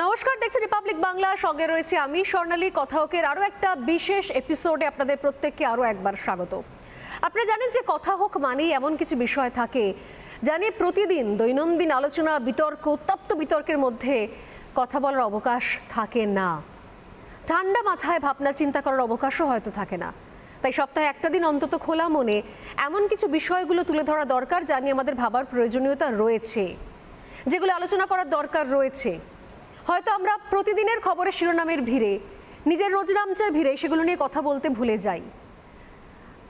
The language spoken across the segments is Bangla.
নমস্কার, দেখছেন রিপাবলিক বাংলা। সঙ্গে রয়েছে আমি স্বর্ণালী। কথাহকের আরও একটা বিশেষ এপিসোডে আপনাদের প্রত্যেককে আরও একবার স্বাগত। আপনারা জানেন যে কথা হোক মানেই এমন কিছু বিষয় থাকে জানি প্রতিদিন দৈনন্দিন আলোচনা, বিতর্ক, উত্তপ্ত বিতর্কের মধ্যে কথা বলার অবকাশ থাকে না। ঠান্ডা মাথায় ভাবনা চিন্তা করার অবকাশও হয়তো থাকে না। তাই সপ্তাহে একটা দিন অন্তত খোলা মনে এমন কিছু বিষয়গুলো তুলে ধরা দরকার যা নিয়ে আমাদের ভাবার প্রয়োজনীয়তা রয়েছে, যেগুলো আলোচনা করার দরকার রয়েছে। হয়তো আমরা প্রতিদিনের খবরের শিরোনামের ভিড়ে, নিজের রোজনামচার ভিড়ে সেগুলো নিয়ে কথা বলতে ভুলে যাই।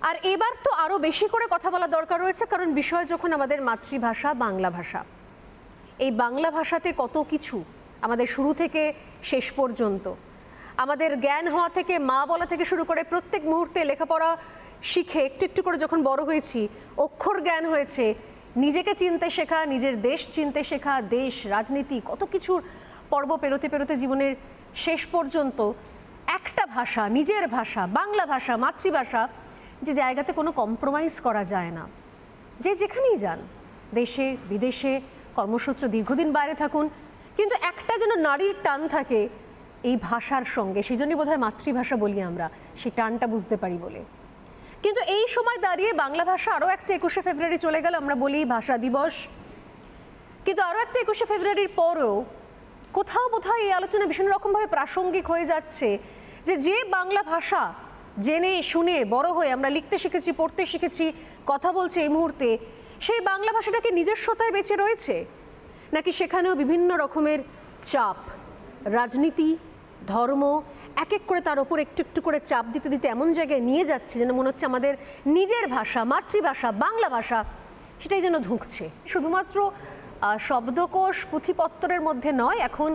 আর এবার তো আরও বেশি করে কথা বলা দরকার রয়েছে, কারণ বিষয় যখন আমাদের মাতৃভাষা বাংলা ভাষা। এই বাংলা ভাষাতে কত কিছু আমাদের শুরু থেকে শেষ পর্যন্ত, আমাদের জ্ঞান হওয়া থেকে, মা বলা থেকে শুরু করে প্রত্যেক মুহূর্তে লেখাপড়া শিখে একটু একটু করে যখন বড় হয়েছি, অক্ষর জ্ঞান হয়েছে, নিজেকে চিনতে শেখা, নিজের দেশ চিনতে শেখা, দেশ, রাজনীতি, কত কিছুর পর্ব পেরোতে পেরোতে জীবনের শেষ পর্যন্ত একটা ভাষা, নিজের ভাষা, বাংলা ভাষা, মাতৃভাষা, যে জায়গাতে কোনো কম্প্রোমাইজ করা যায় না। যে যেখানেই যান, দেশে বিদেশে, কর্মসূত্রে দীর্ঘদিন বাইরে থাকুন, কিন্তু একটা যেন নারীর টান থাকে এই ভাষার সঙ্গে। সেই জন্যই বোধহয় মাতৃভাষা বলি আমরা, সেই টানটা বুঝতে পারি বলে। কিন্তু এই সময় দাঁড়িয়ে বাংলা ভাষা আরও একটা 21শে ফেব্রুয়ারি চলে গেল, আমরা বলি ভাষা দিবস। কিন্তু আরও একটা 21শে ফেব্রুয়ারির পরেও কোথাও বোধহয় এই আলোচনা ভীষণ রকমভাবে প্রাসঙ্গিক হয়ে যাচ্ছে যে বাংলা ভাষা জেনে শুনে বড় হয়ে আমরা লিখতে শিখেছি, পড়তে শিখেছি, কথা বলছে এই মুহূর্তে, সেই বাংলা ভাষাটাকে নিজস্বতায় বেঁচে রয়েছে, নাকি সেখানেও বিভিন্ন রকমের চাপ, রাজনীতি, ধর্ম এক এক করে তার ওপর একটু একটু করে চাপ দিতে দিতে এমন জায়গায় নিয়ে যাচ্ছে যেন মনে হচ্ছে আমাদের নিজের ভাষা, মাতৃভাষা, বাংলা ভাষা সেটাই যেন ধুঁকছে। শুধুমাত্র শব্দকোষ, পুঁথিপত্রের মধ্যে নয়, এখন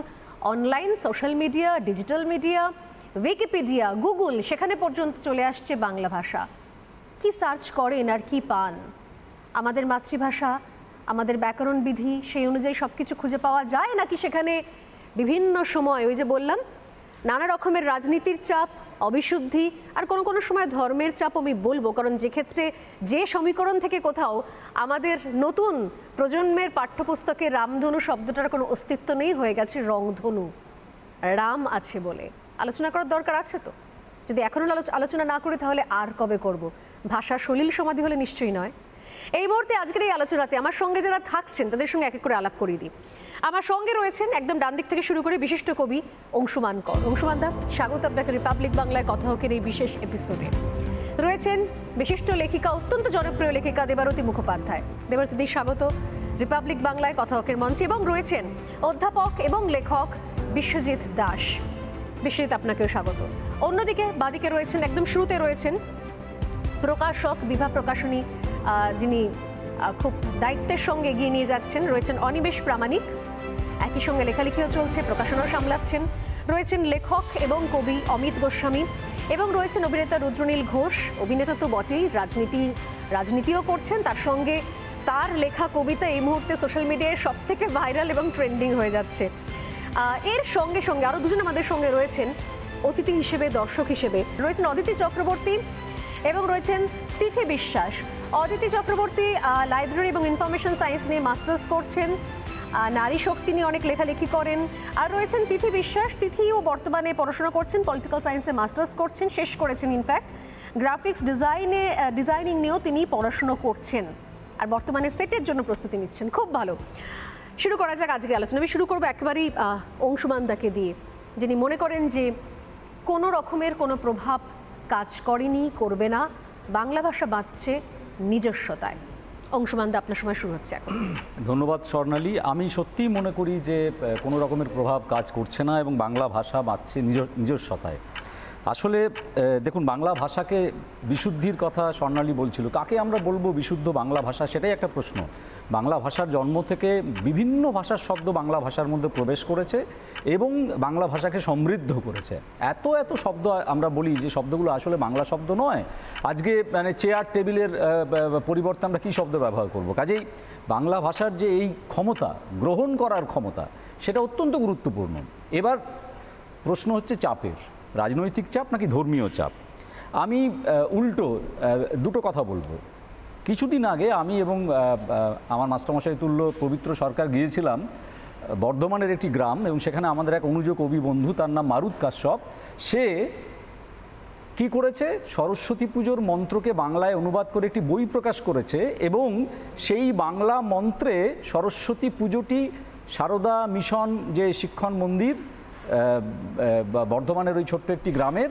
online, social media, digital media, Wikipedia, Google, সেখানে পর্যন্ত চলে আসছে বাংলা ভাষা। কি সার্চ করেন আর কি পান? আমাদের মাতৃভাষা, আমাদের ব্যাকরণ বিধি, সেই অনুযায়ী সব কিছু খুঁজে পাওয়া যায়, নাকি সেখানে বিভিন্ন সময় ওই যে বললাম নানা রকমের রাজনীতির চাপ, অবিশুদ্ধি, আর কোনো কোনো সময় ধর্মের চাপ আমি বলবো, কারণ যে ক্ষেত্রে যে সমীকরণ থেকে কোথাও আমাদের নতুন প্রজন্মের পাঠ্যপুস্তকে রামধনু শব্দটার কোনো অস্তিত্ব নেই, হয়ে গেছে রংধনু। রাম আছে বলে আলোচনা করার দরকার আছে তো। যদি এখনও আলোচনা না করি তাহলে আর কবে করব? ভাষা সলিল সমাধি হলে নিশ্চয়ই নয়। এই মুহূর্তে আজকের এই আলোচনাতে আমার সঙ্গে যারা থাকছেন তাদের সঙ্গে এক এক করে আলাপ করিয়ে দিই। আমার সঙ্গে রয়েছেন একদম ডান দিক থেকে শুরু করে বিশিষ্ট কবি অংশুমান কর। অংশুমান দা, স্বাগত আপনাকে রিপাবলিক বাংলায় কথা হোকের এই বিশেষ এপিসোডে। রয়েছেন বিশিষ্ট লেখিকা, অত্যন্ত জনপ্রিয় লেখিকা দেবারতী মুখোপাধ্যায়। দেবারতী দি, স্বাগত রিপাবলিক বাংলায় কথা হোকের মঞ্চে। এবং রয়েছেন অধ্যাপক এবং লেখক বিশ্বজিৎ দাস। বিশ্বজিৎ, আপনাকেও স্বাগত। অন্যদিকে বাদিকে রয়েছেন, একদম শুরুতে রয়েছেন প্রকাশক, বিভা প্রকাশনী, যিনি খুব দায়িত্বের সঙ্গে এগিয়ে নিয়ে যাচ্ছেন, রয়েছেন অনিমেষ প্রামাণিক। একই সঙ্গে লেখালেখিও চলছে, প্রকাশনাও সামলাচ্ছেন। রয়েছেন লেখক এবং কবি অমিত গোস্বামী, এবং রয়েছেন অভিনেতা রুদ্রনীল ঘোষ। অভিনেতা তো বটেই, রাজনীতিও করছেন, তার সঙ্গে তার লেখা কবিতা এই মুহূর্তে সোশ্যাল মিডিয়ায় সব থেকে ভাইরাল এবং ট্রেন্ডিং হয়ে যাচ্ছে। এর সঙ্গে সঙ্গে আরও দুজন আমাদের সঙ্গে রয়েছেন অতিথি হিসেবে, দর্শক হিসেবে। রয়েছেন অদিতি চক্রবর্তী এবং রয়েছেন তিথি বিশ্বাস। অদিতি চক্রবর্তী লাইব্রেরি এবং ইনফরমেশন সায়েন্স নিয়ে মাস্টার্স করছেন, নারী শক্তি নিয়ে অনেক লেখালেখি করেন। আর রয়েছেন তিথি বিশ্বাস। তিথিও বর্তমানে পড়াশোনা করছেন, পলিটিক্যাল সায়েন্সে মাস্টার্স করছেন, শেষ করেছেন ইনফ্যাক্ট। গ্রাফিক্স ডিজাইনিং নিয়েও তিনি পড়াশুনো করছেন, আর বর্তমানে সেটের জন্য প্রস্তুতি নিচ্ছেন। খুব ভালো, শুরু করা যাক আজকের আলোচনা। আমি শুরু করবো একেবারেই অংশুমান দাকে দিয়ে, যিনি মনে করেন যে কোনো রকমের কোনো প্রভাব কাজ করেনি, করবে না, বাংলা ভাষা বাঁচছে নিজস্বতায়। অংশুমান দা, আপনার সময় শুরু হচ্ছে এখন। ধন্যবাদ স্বর্ণালী। আমি সত্যিই মনে করি যে কোনো রকমের প্রভাব কাজ করছে না এবং বাংলা ভাষা বাঁচছে নিজস্বতায়। আসলে দেখুন, বাংলা ভাষাকে বিশুদ্ধির কথা স্বর্ণালী বলছিল, কাকে আমরা বলবো বিশুদ্ধ বাংলা ভাষা, সেটাই একটা প্রশ্ন। বাংলা ভাষার জন্ম থেকে বিভিন্ন ভাষার শব্দ বাংলা ভাষার মধ্যে প্রবেশ করেছে এবং বাংলা ভাষাকে সমৃদ্ধ করেছে। এত এত শব্দ আমরা বলি যে শব্দগুলো আসলে বাংলা শব্দ নয়। আজকে মানে চেয়ার টেবিলের পরিবর্তে আমরা কী শব্দ ব্যবহার করব? কাজেই বাংলা ভাষার যে এই ক্ষমতা, গ্রহণ করার ক্ষমতা, সেটা অত্যন্ত গুরুত্বপূর্ণ। এবার প্রশ্ন হচ্ছে চাপের, রাজনৈতিক চাপ নাকি ধর্মীয় চাপ। আমি উল্টো দুটো কথা বলবো। কিছুদিন আগে আমি এবং আমার মাস্টারমশাই তুল্য পবিত্র সরকার গিয়েছিলাম বর্ধমানের একটি গ্রাম, এবং সেখানে আমাদের এক অনুজ কবি বন্ধু, তার নাম মারুত কাশ্যপ, সে কি করেছে, সরস্বতী পুজোর মন্ত্রকে বাংলায় অনুবাদ করে একটি বই প্রকাশ করেছে, এবং সেই বাংলা মন্ত্রে সরস্বতী পুজোটি সারদা মিশন যে শিক্ষণ মন্দির বর্ধমানের ওই ছোট্ট একটি গ্রামের,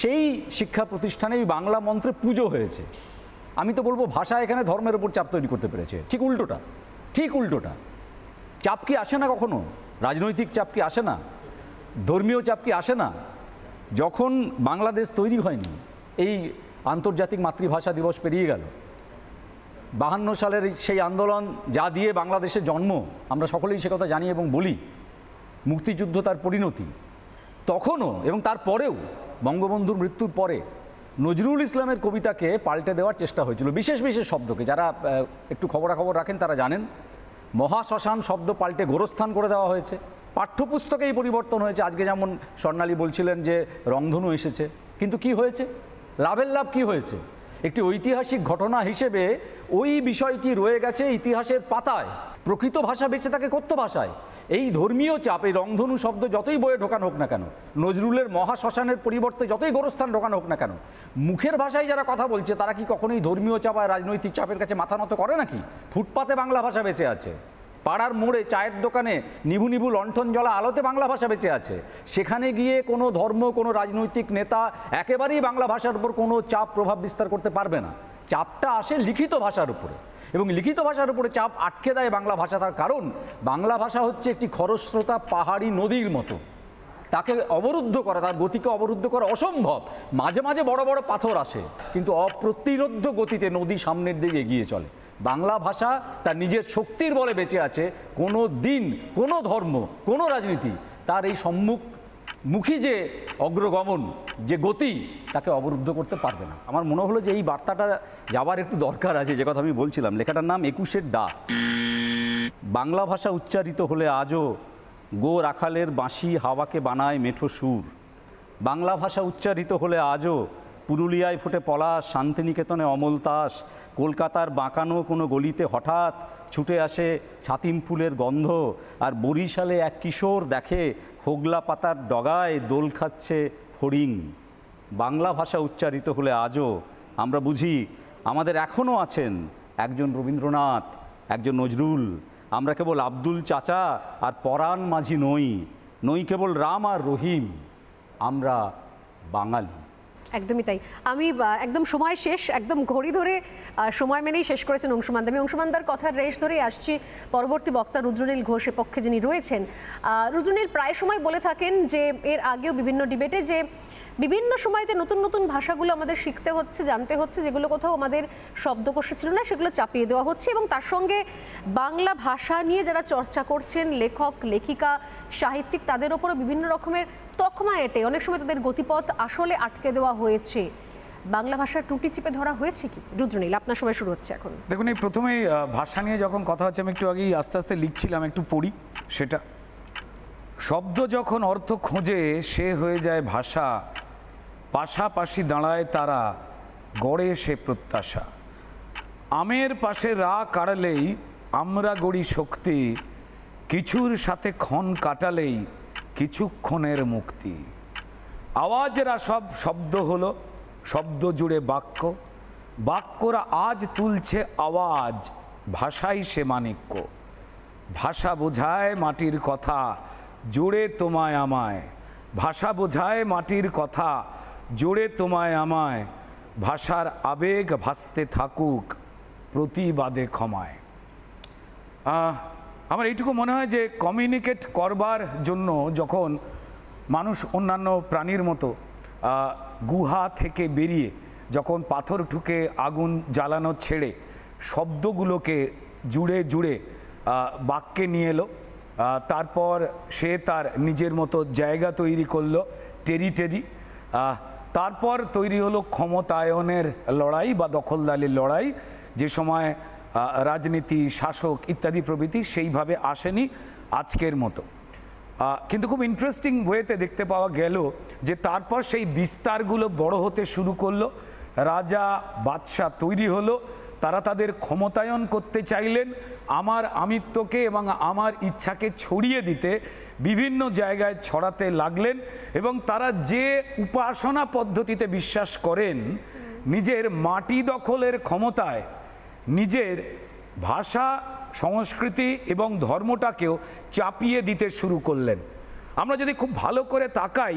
সেই শিক্ষা প্রতিষ্ঠানে ওই বাংলা মন্ত্রে পুজো হয়েছে। আমি তো বলবো ভাষা এখানে ধর্মের উপর চাপ তৈরি করতে পেরেছে। ঠিক উল্টোটা। চাপ কি আসে না কখনো? রাজনৈতিক চাপ কি আসে না? ধর্মীয় চাপ কি আসে না? যখন বাংলাদেশ তৈরি হয়নি, এই আন্তর্জাতিক মাতৃভাষা দিবস পেরিয়ে গেল, 52 সালের সেই আন্দোলন যা দিয়ে বাংলাদেশের জন্ম, আমরা সকলেই সে কথা জানি এবং বলি, মুক্তিযুদ্ধ তার পরিণতি, তখনও এবং তারপরেও বঙ্গবন্ধুর মৃত্যুর পরে নজরুল ইসলামের কবিতাকে পাল্টে দেওয়ার চেষ্টা হয়েছিল বিশেষ বিশেষ শব্দকে। যারা একটু খবরাখবর রাখেন তারা জানেন, মহাশ্মশান শব্দ পাল্টে গোরস্থান করে দেওয়া হয়েছে। পাঠ্যপুস্তকেই পরিবর্তন হয়েছে। আজকে যেমন স্বর্ণালী বলছিলেন যে রংধনু এসেছে, কিন্তু কি হয়েছে? লাভের লাভ কি হয়েছে? একটি ঐতিহাসিক ঘটনা হিসেবে ওই বিষয়টি রয়ে গেছে ইতিহাসের পাতায়। প্রকৃত ভাষা বেঁচে থাকে কথ্য ভাষায়। এই ধর্মীয় চাপ, এই রংধনু শব্দ যতই বইয়ে ঢোকানো হোক না কেন, নজরুলের মহাশ্মশানের পরিবর্তে যতই গোরস্থান ঢোকানো হোক না কেন, মুখের ভাষায় যারা কথা বলছে তারা কি কখনোই ধর্মীয় চাপ আর রাজনৈতিক চাপের কাছে মাথা নত করে নাকি? ফুটপাতে বাংলা ভাষা বেঁচে আছে, পাড়ার মোড়ে চায়ের দোকানে নিভু নিভু লণ্ঠন জ্বলা আলোতে বাংলা ভাষা বেঁচে আছে। সেখানে গিয়ে কোনো ধর্ম, কোনো রাজনৈতিক নেতা একেবারেই বাংলা ভাষার উপর কোনো চাপ প্রভাব বিস্তার করতে পারবে না। চাপটা আসে লিখিত ভাষার উপরে, এবং লিখিত ভাষার উপরে চাপ আটকে দেয় বাংলা ভাষা। তার কারণ বাংলা ভাষা হচ্ছে একটি খরস্রোতা পাহাড়ি নদীর মতো। তাকে অবরুদ্ধ করা, তার গতিকে অবরুদ্ধ করা অসম্ভব। মাঝে মাঝে বড় বড় পাথর আসে, কিন্তু অপ্রতিরোধ্য গতিতে নদী সামনের দিকে এগিয়ে চলে। বাংলা ভাষা তার নিজের শক্তির বলে বেঁচে আছে। কোনো দিন কোনো ধর্ম, কোনো রাজনীতি তার এই সম্মুখী যে অগ্রগমন, যে গতি, তাকে অবরুদ্ধ করতে পারবে না। আমার মনে হলো যে এই বার্তাটা যাবার একটু দরকার আছে। যে কথা আমি বলছিলাম, লেখাটার নাম 21-এর ডাক। বাংলা ভাষা উচ্চারিত হলে আজও গো রাখালের বাঁশি হাওয়াকে বানায় মেঠো সুর। বাংলা ভাষা উচ্চারিত হলে আজও পুরুলিয়ায় ফোটে পলাশ, শান্তিনিকেতনে অমল তাস, কলকাতার বাঁকানো কোনো গলিতে হঠাৎ ছুটে আসে ছাতিম ফুলের গন্ধ, আর বরিশালে এক কিশোর দেখে হোগলা পাতার ডগায় দোল খাচ্ছে ফড়িং। বাংলা ভাষা উচ্চারিত হলে আজও আমরা বুঝি আমাদের এখনও আছেন একজন রবীন্দ্রনাথ, একজন নজরুল। আমরা কেবল আব্দুল চাচা আর পরাণ মাঝি নই কেবল রাম আর রহিম, আমরা বাঙালি। একদমই তাই। আমি একদম সময় শেষ, একদম ঘড়ি ধরে সময় মেনেই শেষ করেছেন অংশুমান দা। আমি অংশুমানদার কথার রেশ ধরেই আসছি পরবর্তী বক্তা রুদ্রনীল ঘোষের পক্ষে যিনি রয়েছেন। রুদ্রনীল প্রায় সময় বলে থাকেন যে এর আগেও বিভিন্ন ডিবেটে যে বিভিন্ন সময়তে নতুন নতুন ভাষাগুলো আমাদের শিখতে হচ্ছে, জানতে হচ্ছে, যেগুলো কোথাও আমাদের শব্দকোষে ছিল না সেগুলো চাপিয়ে দেওয়া হচ্ছে, এবং তার সঙ্গে বাংলা ভাষা নিয়ে যারা চর্চা করছেন, লেখক, লেখিকা, সাহিত্যিক, তাদের ওপরও বিভিন্ন রকমের তকমা এঁটে অনেক সময় তাদের গতিপথ আসলে আটকে দেওয়া হয়েছে। বাংলা ভাষার ত্রুটি চিপে ধরা হয়েছে কি? রুদ্রনীল, আপনার সময় শুরু হচ্ছে এখন। দেখুন, এই প্রথমেই ভাষা নিয়ে যখন কথা হচ্ছে, আমি একটু আগেই আস্তে আস্তে লিখছিলাম, একটু পড়ি সেটা। শব্দ যখন অর্থ খোঁজে সে হয়ে যায় ভাষা, পাশাপাশি দাঁড়ায় তারা, গড়ে সে প্রত্যাশা। আমের পাশে রা কাড়লেই আমরা গড়ি শক্তি, কিছুর সাথে ক্ষণ কাটালেই কিছুক্ষণের মুক্তি। আওয়াজেরা সব শব্দ হলো, শব্দ জুড়ে বাক্য, বাক্যরা আজ তুলছে আওয়াজ, ভাষাই সে মাণিক্য। ভাষা বোঝায় মাটির কথা, জোড়ে তোমায় আমায়। ভাষা বোঝায় মাটির কথা, জোড়ে তোমায় আমায়। ভাষার আবেগ ভাসতে থাকুক, প্রতিবাদে ক্ষমায়। আমার এইটুকু মনে হয় যে কমিউনিকেট করবার জন্য যখন মানুষ অন্যান্য প্রাণীর মতো গুহা থেকে বেরিয়ে যখন পাথর ঠুকে আগুন জ্বালানো ছেড়ে শব্দগুলোকে জুড়ে জুড়ে বাক্যে নিয়ে এলো, তারপর সে তার নিজের মতো জায়গা তৈরি করলো, টেরিটরি। তারপর তৈরি হলো ক্ষমতায়নের লড়াই বা দখলদারির লড়াই, যে সময় রাজনীতি, শাসক ইত্যাদি প্রভৃতি সেইভাবে আসেনি আজকের মতো। কিন্তু খুব ইন্টারেস্টিং ওয়েতে দেখতে পাওয়া গেল যে তারপর সেই বিস্তারগুলো বড় হতে শুরু করলো, রাজা বাদশাহ তৈরি হলো, তারা তাদের ক্ষমতায়ন করতে চাইলেন, আমার আমিত্বকে এবং আমার ইচ্ছাকে ছড়িয়ে দিতে বিভিন্ন জায়গায় ছড়াতে লাগলেন। এবং তারা যে উপাসনা পদ্ধতিতে বিশ্বাস করেন, নিজের মাটি দখলের ক্ষমতায় নিজের ভাষা, সংস্কৃতি এবং ধর্মটাকেও চাপিয়ে দিতে শুরু করলেন। আমরা যদি খুব ভালো করে তাকাই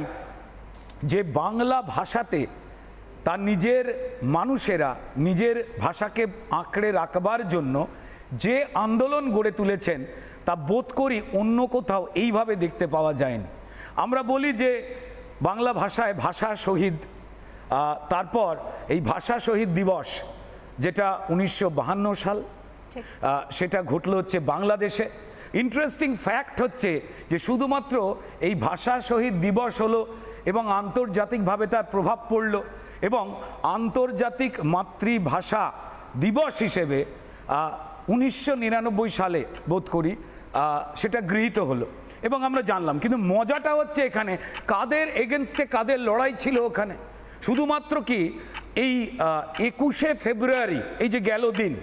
যে বাংলা ভাষাতে তার নিজের মানুষেরা নিজের ভাষাকে আঁকড়ে রাখবার জন্য যে আন্দোলন গড়ে তুলেছেন, তা বোধ করি অন্য কোথাও এইভাবে দেখতে পাওয়া যায়নি। আমরা বলি যে বাংলা ভাষায় ভাষা শহীদ, তারপর এই ভাষা শহীদ দিবস যেটা 1952 সাল, সেটা ঘটলো হচ্ছে বাংলাদেশে। ইন্টারেস্টিং ফ্যাক্ট হচ্ছে যে শুধুমাত্র এই ভাষা শহীদ দিবস হলো এবং আন্তর্জাতিকভাবে তার প্রভাব পড়ল এবং আন্তর্জাতিক মাতৃভাষা দিবস হিসেবে 1999 সালে বোধ করি সেটা গৃহীত হলো এবং আমরা জানলাম। কিন্তু মজাটা হচ্ছে এখানে কাদের এগেনস্টে কাদের লড়াই ছিল ওখানে। শুধুমাত্র কি এই 21শে ফেব্রুয়ারি, এই যে গেল দিন,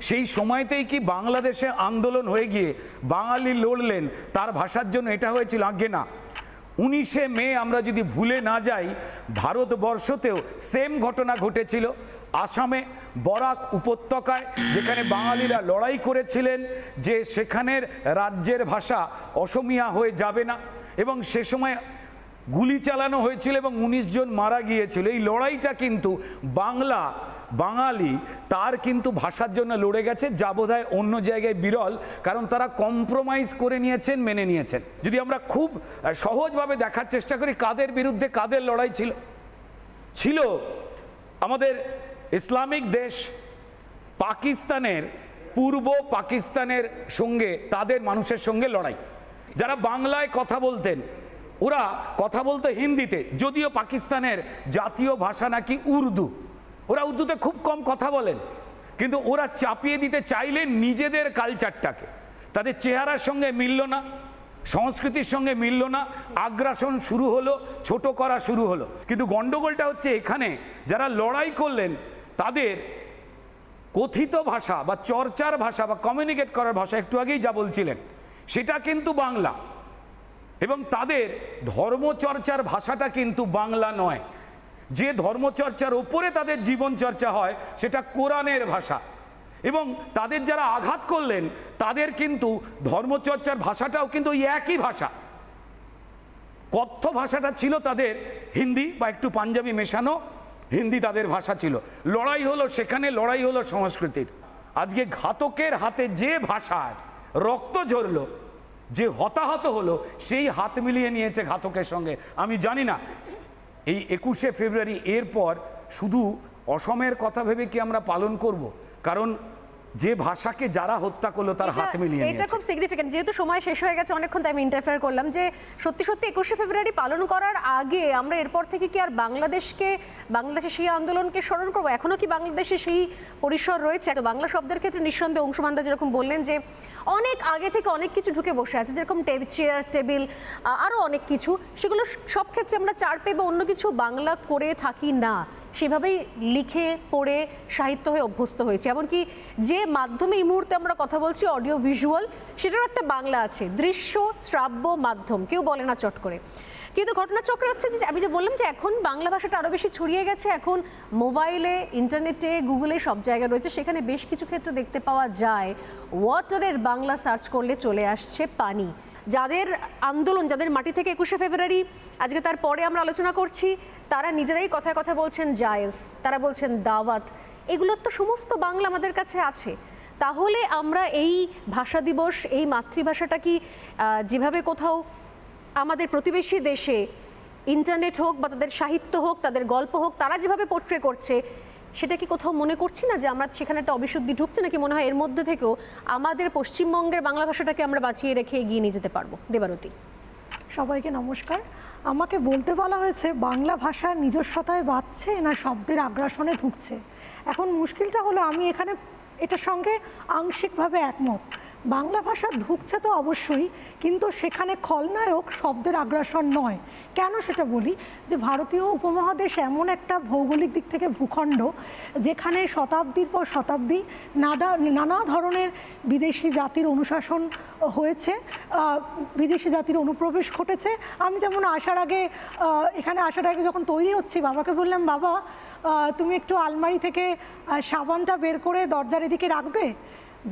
সেই সময়তেই কি বাংলাদেশে আন্দোলন হয়ে গিয়ে বাঙালি লড়লেন তার ভাষার জন্য? এটা হয়েছিল? আগে না। 19শে মে আমরা যদি ভুলে না যাই, ভারতবর্ষতেও সেম ঘটনা ঘটেছিল। আসামে বরাক উপত্যকায় যেখানে বাঙালিরা লড়াই করেছিলেন যে সেখানের রাজ্যের ভাষা অসমিয়া হয়ে যাবে না, এবং সে সময় গুলি চালানো হয়েছিল এবং 19 জন মারা গিয়েছিল। এই লড়াইটা কিন্তু বাঙালি তার কিন্তু ভাষার জন্য লড়ে গেছে, যা বোধহয় অন্য জায়গায় বিরল, কারণ তারা কম্প্রোমাইজ করে নিয়েছেন, মেনে নিয়েছেন। যদি আমরা খুব সহজভাবে দেখার চেষ্টা করি কাদের বিরুদ্ধে কাদের লড়াই ছিল, আমাদের ইসলামিক দেশ পাকিস্তানের, পূর্ব পাকিস্তানের সঙ্গে তাদের মানুষের সঙ্গে লড়াই। যারা বাংলায় কথা বলতেন ওরা কথা বলতো হিন্দিতে, যদিও পাকিস্তানের জাতীয় ভাষা নাকি উর্দু, ওরা উর্দুতে খুব কম কথা বলেন, কিন্তু ওরা চাপিয়ে দিতে চাইলেন নিজেদের কালচারটাকে। তাদের চেহারার সঙ্গে মিলল না, সংস্কৃতির সঙ্গে মিলল না, আগ্রাসন শুরু হলো, ছোট করা শুরু হলো। কিন্তু গন্ডগোলটা হচ্ছে এখানে যারা লড়াই করলেন তাদের কথিত ভাষা বা চর্চার ভাষা বা কমিউনিকেট করার ভাষা, একটু আগেই যা বলছিলেন, সেটা কিন্তু বাংলা, এবং তাদের ধর্মচর্চার ভাষাটা কিন্তু বাংলা নয়। যে ধর্মচর্চার ওপরে তাদের জীবন চর্চা হয় সেটা কোরআনের ভাষা, এবং তাদের যারা আঘাত করলেন তাদের কিন্তু ধর্মচর্চার ভাষাটাও কিন্তু ওই একই ভাষা। কথ্য ভাষাটা ছিল তাদের হিন্দি বা একটু পাঞ্জাবি মেশানো হিন্দি তাদের ভাষা ছিল। লড়াই হলো সেখানে, লড়াই হলো সংস্কৃতির। আজকে ঘাতকের হাতে যে ভাষার রক্ত ঝরলো, যে হতাহত হলো, সেই হাত মিলিয়ে নিয়েছে ঘাতকের সঙ্গে। আমি জানি না এই 21শে ফেব্রুয়ারি এরপর শুধু অসমের কথা ভেবে কি আমরা পালন করব? কারণ যে ভাষাকে যারা হত্যা করলো তার হাত মিলিয়ে নিয়েছে। এটা খুব সিগনিফিক্যান্ট। যেহেতু সময় শেষ হয়ে গেছে অনেকক্ষণ, তাই আমি ইন্টারফেয়ার করলাম যে সত্যি 21শে ফেব্রুয়ারি পালন করার আগে আমরা এরপর থেকে কি আর বাংলাদেশে সেই আন্দোলনকে স্মরণ করবো? এখনো কি বাংলাদেশে সেই পরিসর রয়েছে? বাংলা শব্দের ক্ষেত্রে নিঃসন্দেহে অংশুমানদা যেরকম বললেন যে অনেক আগে থেকে অনেক কিছু ঢুকে বসে আছে, যেরকম চেয়ার, টেবিল, আরও অনেক কিছু, সেগুলো সব ক্ষেত্রে আমরা চার পেয়ে বা অন্য কিছু বাংলা করে থাকি না, সেভাবেই লিখে পড়ে সাহিত্য হয়ে অভ্যস্ত হয়েছে। এমনকি যে মাধ্যমে এই মুহূর্তে আমরা কথা বলছি, অডিও ভিজুয়াল, সেটারও একটা বাংলা আছে, দৃশ্য শ্রাব্য মাধ্যম, কেউ বলে না চট করে। কিন্তু ঘটনাচক্রে হচ্ছে যে আমি যে বললাম যে এখন বাংলা ভাষাটা আরও বেশি ছড়িয়ে গেছে, এখন মোবাইলে, ইন্টারনেটে, গুগলে সব জায়গায় রয়েছে। সেখানে বেশ কিছু ক্ষেত্রে দেখতে পাওয়া যায় ওয়াটারের বাংলা সার্চ করলে চলে আসছে পানি। যাদের আন্দোলন, যাদের মাটি থেকে 21শে ফেব্রুয়ারি আজকে তার পরে আমরা আলোচনা করছি, তারা নিজেরাই কথায় কথা বলছেন জায়েজ, তারা বলছেন দাওয়াত, এগুলোর তো সমস্ত বাংলা আমাদের কাছে আছে। তাহলে আমরা এই ভাষা দিবস, এই মাতৃভাষাটা কি যেভাবে কোথাও আমাদের প্রতিবেশী দেশে ইন্টারনেট হোক বা তাদের সাহিত্য হোক, তাদের গল্প হোক, তারা যেভাবে পোট্রে করছে, সেটা কি কোথাও মনে করছি না যে আমরা সেখানে একটা অবিশুদ্ধি ঢুকছে? নাকি মনে হয় এর মধ্যে থেকেও আমাদের পশ্চিমবঙ্গের বাংলা ভাষাটাকে আমরা বাঁচিয়ে রেখে এগিয়ে নিয়ে যেতে পারবো? দেবারতী। সবাইকে নমস্কার। আমাকে বলতে বলা হয়েছে বাংলা ভাষা নিজস্বতায় বাঁচছে না শব্দের আগ্রাসনে ঢুকছে। এখন মুশকিলটা হলো আমি এখানে এটার সঙ্গে আংশিকভাবে একমত। বাংলা ভাষা ঢুকছে তো অবশ্যই, কিন্তু সেখানে খলনায়ক শব্দের আগ্রাসন নয়। কেন সেটা বলি, যে ভারতীয় উপমহাদেশ এমন একটা ভৌগোলিক দিক থেকে ভূখণ্ড যেখানে শতাব্দীর পর শতাব্দী নানা ধরনের বিদেশি জাতির অনুশাসন হয়েছে, বিদেশি জাতির অনুপ্রবেশ ঘটেছে। আমি যেমন এখানে আসার আগে যখন তৈরি হচ্ছি, বাবাকে বললাম, বাবা তুমি একটু আলমারি থেকে সাবানটা বের করে দরজার এদিকে রাখবে।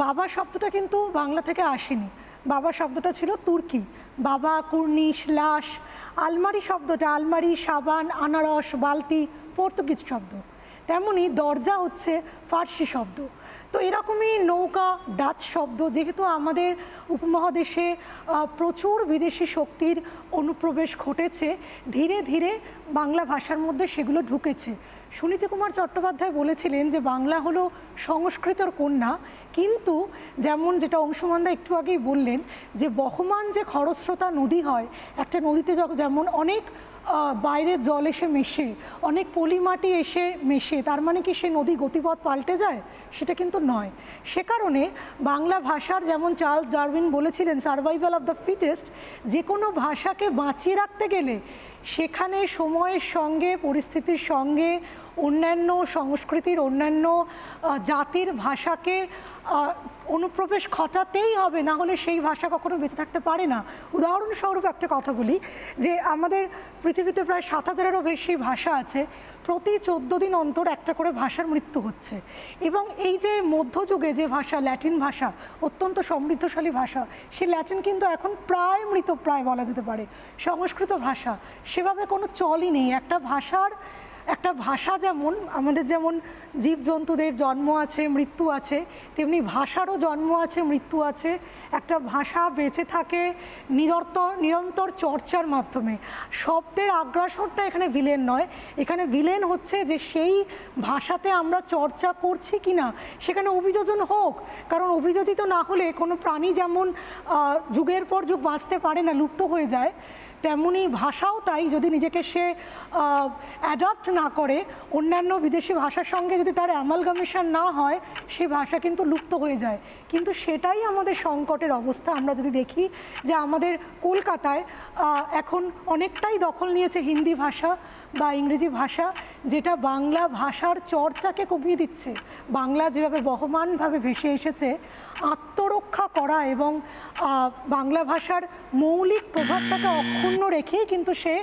বাবা শব্দটা কিন্তু বাংলা থেকে আসেনি, বাবা শব্দটা ছিল তুর্কি। বাবা, কুর্নিশ, লাশ। আলমারি শব্দটা, আলমারি, সাবান, আনারস, বালতি পর্তুগিজ শব্দ। তেমনি দরজা হচ্ছে ফার্সি শব্দ। তো এরকমই নৌকা ডাচ শব্দ। যেহেতু আমাদের উপমহাদেশে প্রচুর বিদেশি শক্তির অনুপ্রবেশ ঘটেছে, ধীরে ধীরে বাংলা ভাষার মধ্যে সেগুলো ঢুকেছে। সুনীতি কুমার চট্টোপাধ্যায় বলেছিলেন যে বাংলা হলো সংস্কৃতর কন্যা, কিন্তু যেটা অংশুমানদা একটু আগেই বললেন, যে বহমান যে খরস্রোতা নদী হয়, একটা নদীতে যেমন অনেক বাইরের জল এসে মেশে, অনেক পলিমাটি এসে মেশে, তার মানে কি সে নদী গতিপথ পাল্টে যায়? সেটা কিন্তু নয়। সে কারণে বাংলা ভাষার, যেমন চার্লস ডারউইন বলেছিলেন, সার্ভাইভাল অফ দ্য ফিটেস্ট, যে কোনো ভাষাকে বাঁচিয়ে রাখতে গেলে সেখানে সময়ের সঙ্গে, পরিস্থিতির সঙ্গে, অন্যান্য সংস্কৃতির, অন্যান্য জাতির ভাষাকে অনুপ্রবেশ ঘটাতেই হবে, না হলে সেই ভাষা কখনো বেঁচে থাকতে পারে না। উদাহরণস্বরূপ একটা কথা বলি, যে আমাদের পৃথিবীতে প্রায় 7000-এরও বেশি ভাষা আছে। প্রতি 14 দিন অন্তর একটা করে ভাষার মৃত্যু হচ্ছে। এবং এই যে মধ্যযুগে যে ভাষা, ল্যাটিন ভাষা, অত্যন্ত সমৃদ্ধশালী ভাষা, সেই ল্যাটিন কিন্তু এখন প্রায় মৃতপ্রায় বলা যেতে পারে। সংস্কৃত ভাষা সেভাবে কোনো চলই নেই। একটা ভাষা আমাদের যেমন জীবজন্তুদের জন্ম আছে, মৃত্যু আছে, তেমনি ভাষারও জন্ম আছে, মৃত্যু আছে। একটা ভাষা বেঁচে থাকে নিরন্তর চর্চার মাধ্যমে। শব্দের আগ্রাসনটা এখানে ভিলেন নয়, এখানে ভিলেন হচ্ছে যে সেই ভাষাতে আমরা চর্চা করছি কিনা, সেখানে অভিযোজন হোক। কারণ অভিযোজিত না হলে কোনো প্রাণী যেমন যুগের পর যুগ বাঁচতে পারে না, লুপ্ত হয়ে যায়, তেমনি ভাষাও তাই। যদি নিজেকে সে অ্যাডাপ্ট না করে, অন্যান্য বিদেশি ভাষার সঙ্গে যদি তার অ্যামালগামেশন না হয়, সে ভাষা কিন্তু লুপ্ত হয়ে যায়। কিন্তু সেটাই আমাদের সংকটের অবস্থা। আমরা যদি দেখি যে আমাদের কলকাতায় এখন অনেকটাই দখল নিয়েছে হিন্দি ভাষা বা ইংরেজি ভাষা, যেটা বাংলা ভাষার চর্চাকে কমিয়ে দিচ্ছে। বাংলা যেভাবে বহমানভাবে ভেসে এসেছে, আত্মরক্ষা করা এবং বাংলা ভাষার মৌলিক প্রভাবটাকে অক্ষুণ্ণ রেখেই কিন্তু সে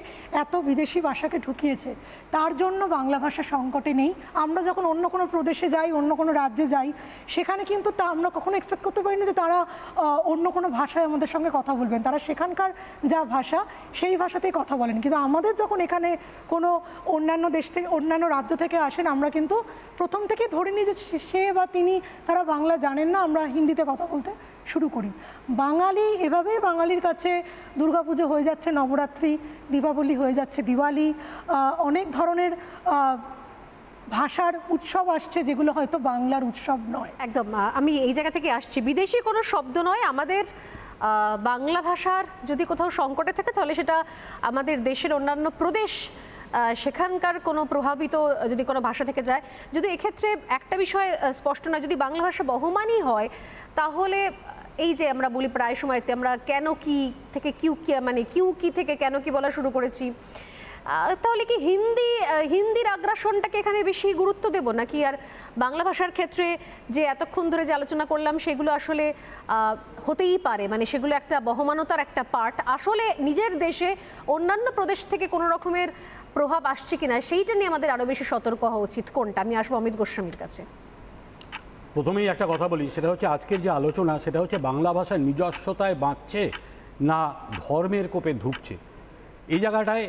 এত বিদেশি ভাষাকে ঢুকিয়েছে। তার জন্য বাংলা ভাষা সংকটে নেই। আমরা যখন অন্য কোনো প্রদেশে যাই, অন্য কোনো রাজ্যে যাই, সেখানে কিন্তু আমরা কখনো এক্সপেক্ট করতে পারি না যে তারা অন্য কোনো ভাষায় আমাদের সঙ্গে কথা বলবেন। তারা সেখানকার যা ভাষা, সেই ভাষাতেই কথা বলেন। কিন্তু আমাদের যখন এখানে কোনো অন্যান্য দেশ থেকে, অন্যান্য রাজ্য থেকে আসেন, আমরা কিন্তু প্রথম থেকেই ধরে নিই যে সে বা তারা বাংলা জানেন না, আমরা হিন্দিতে কথা বলতে শুরু করি। বাঙালি এভাবেই, বাঙালির কাছে দুর্গাপুজো হয়ে যাচ্ছে নবরাত্রি, দীপাবলি হয়ে যাচ্ছে দিওয়ালি, অনেক ধরনের ভাষার উৎসব আসছে যেগুলো হয়তো বাংলার উৎসব নয়। একদম, আমি এই জায়গা থেকে আসছি। বিদেশি কোনো শব্দ নয়, আমাদের বাংলা ভাষার যদি কোথাও সংকটে থাকে, তাহলে সেটা আমাদের দেশের অন্যান্য প্রদেশ, সেখানকার কোনো প্রভাবিত যদি কোনো ভাষা থেকে যায়। যদি এক্ষেত্রে একটা বিষয় স্পষ্ট নয়, যদি বাংলা ভাষা বহমানই হয়, তাহলে এই যে আমরা বলি প্রায় সময়তে আমরা কেন কি থেকে কিউ কি, মানে কিউ কি থেকে কেন কি বলা শুরু করেছি, তাহলে কি হিন্দির আগ্রাসনটাকে এখানে বেশি গুরুত্ব দেব নাকি? আর বাংলা ভাষার ক্ষেত্রে যে এতক্ষণ ধরে যে আলোচনা করলাম, সেগুলো আসলে হতেই পারে, মানে সেগুলো একটা বহমানতার একটা পার্ট। আসলে নিজের দেশে অন্যান্য প্রদেশ থেকে কোনো রকমের প্রভাব আসছে কিনা, সেইটা নিয়ে আমাদের আরও বেশি সতর্ক হওয়া উচিত। কোনটা? আমি আসবো অমিত গোস্বামীর কাছে। প্রথমেই একটা কথা বলি, সেটা হচ্ছে আজকের যে আলোচনা, সেটা হচ্ছে বাংলা ভাষার নিজস্বতায় বাঁচছে না ধর্মের কোপে ঢুকছে। এই জায়গাটায়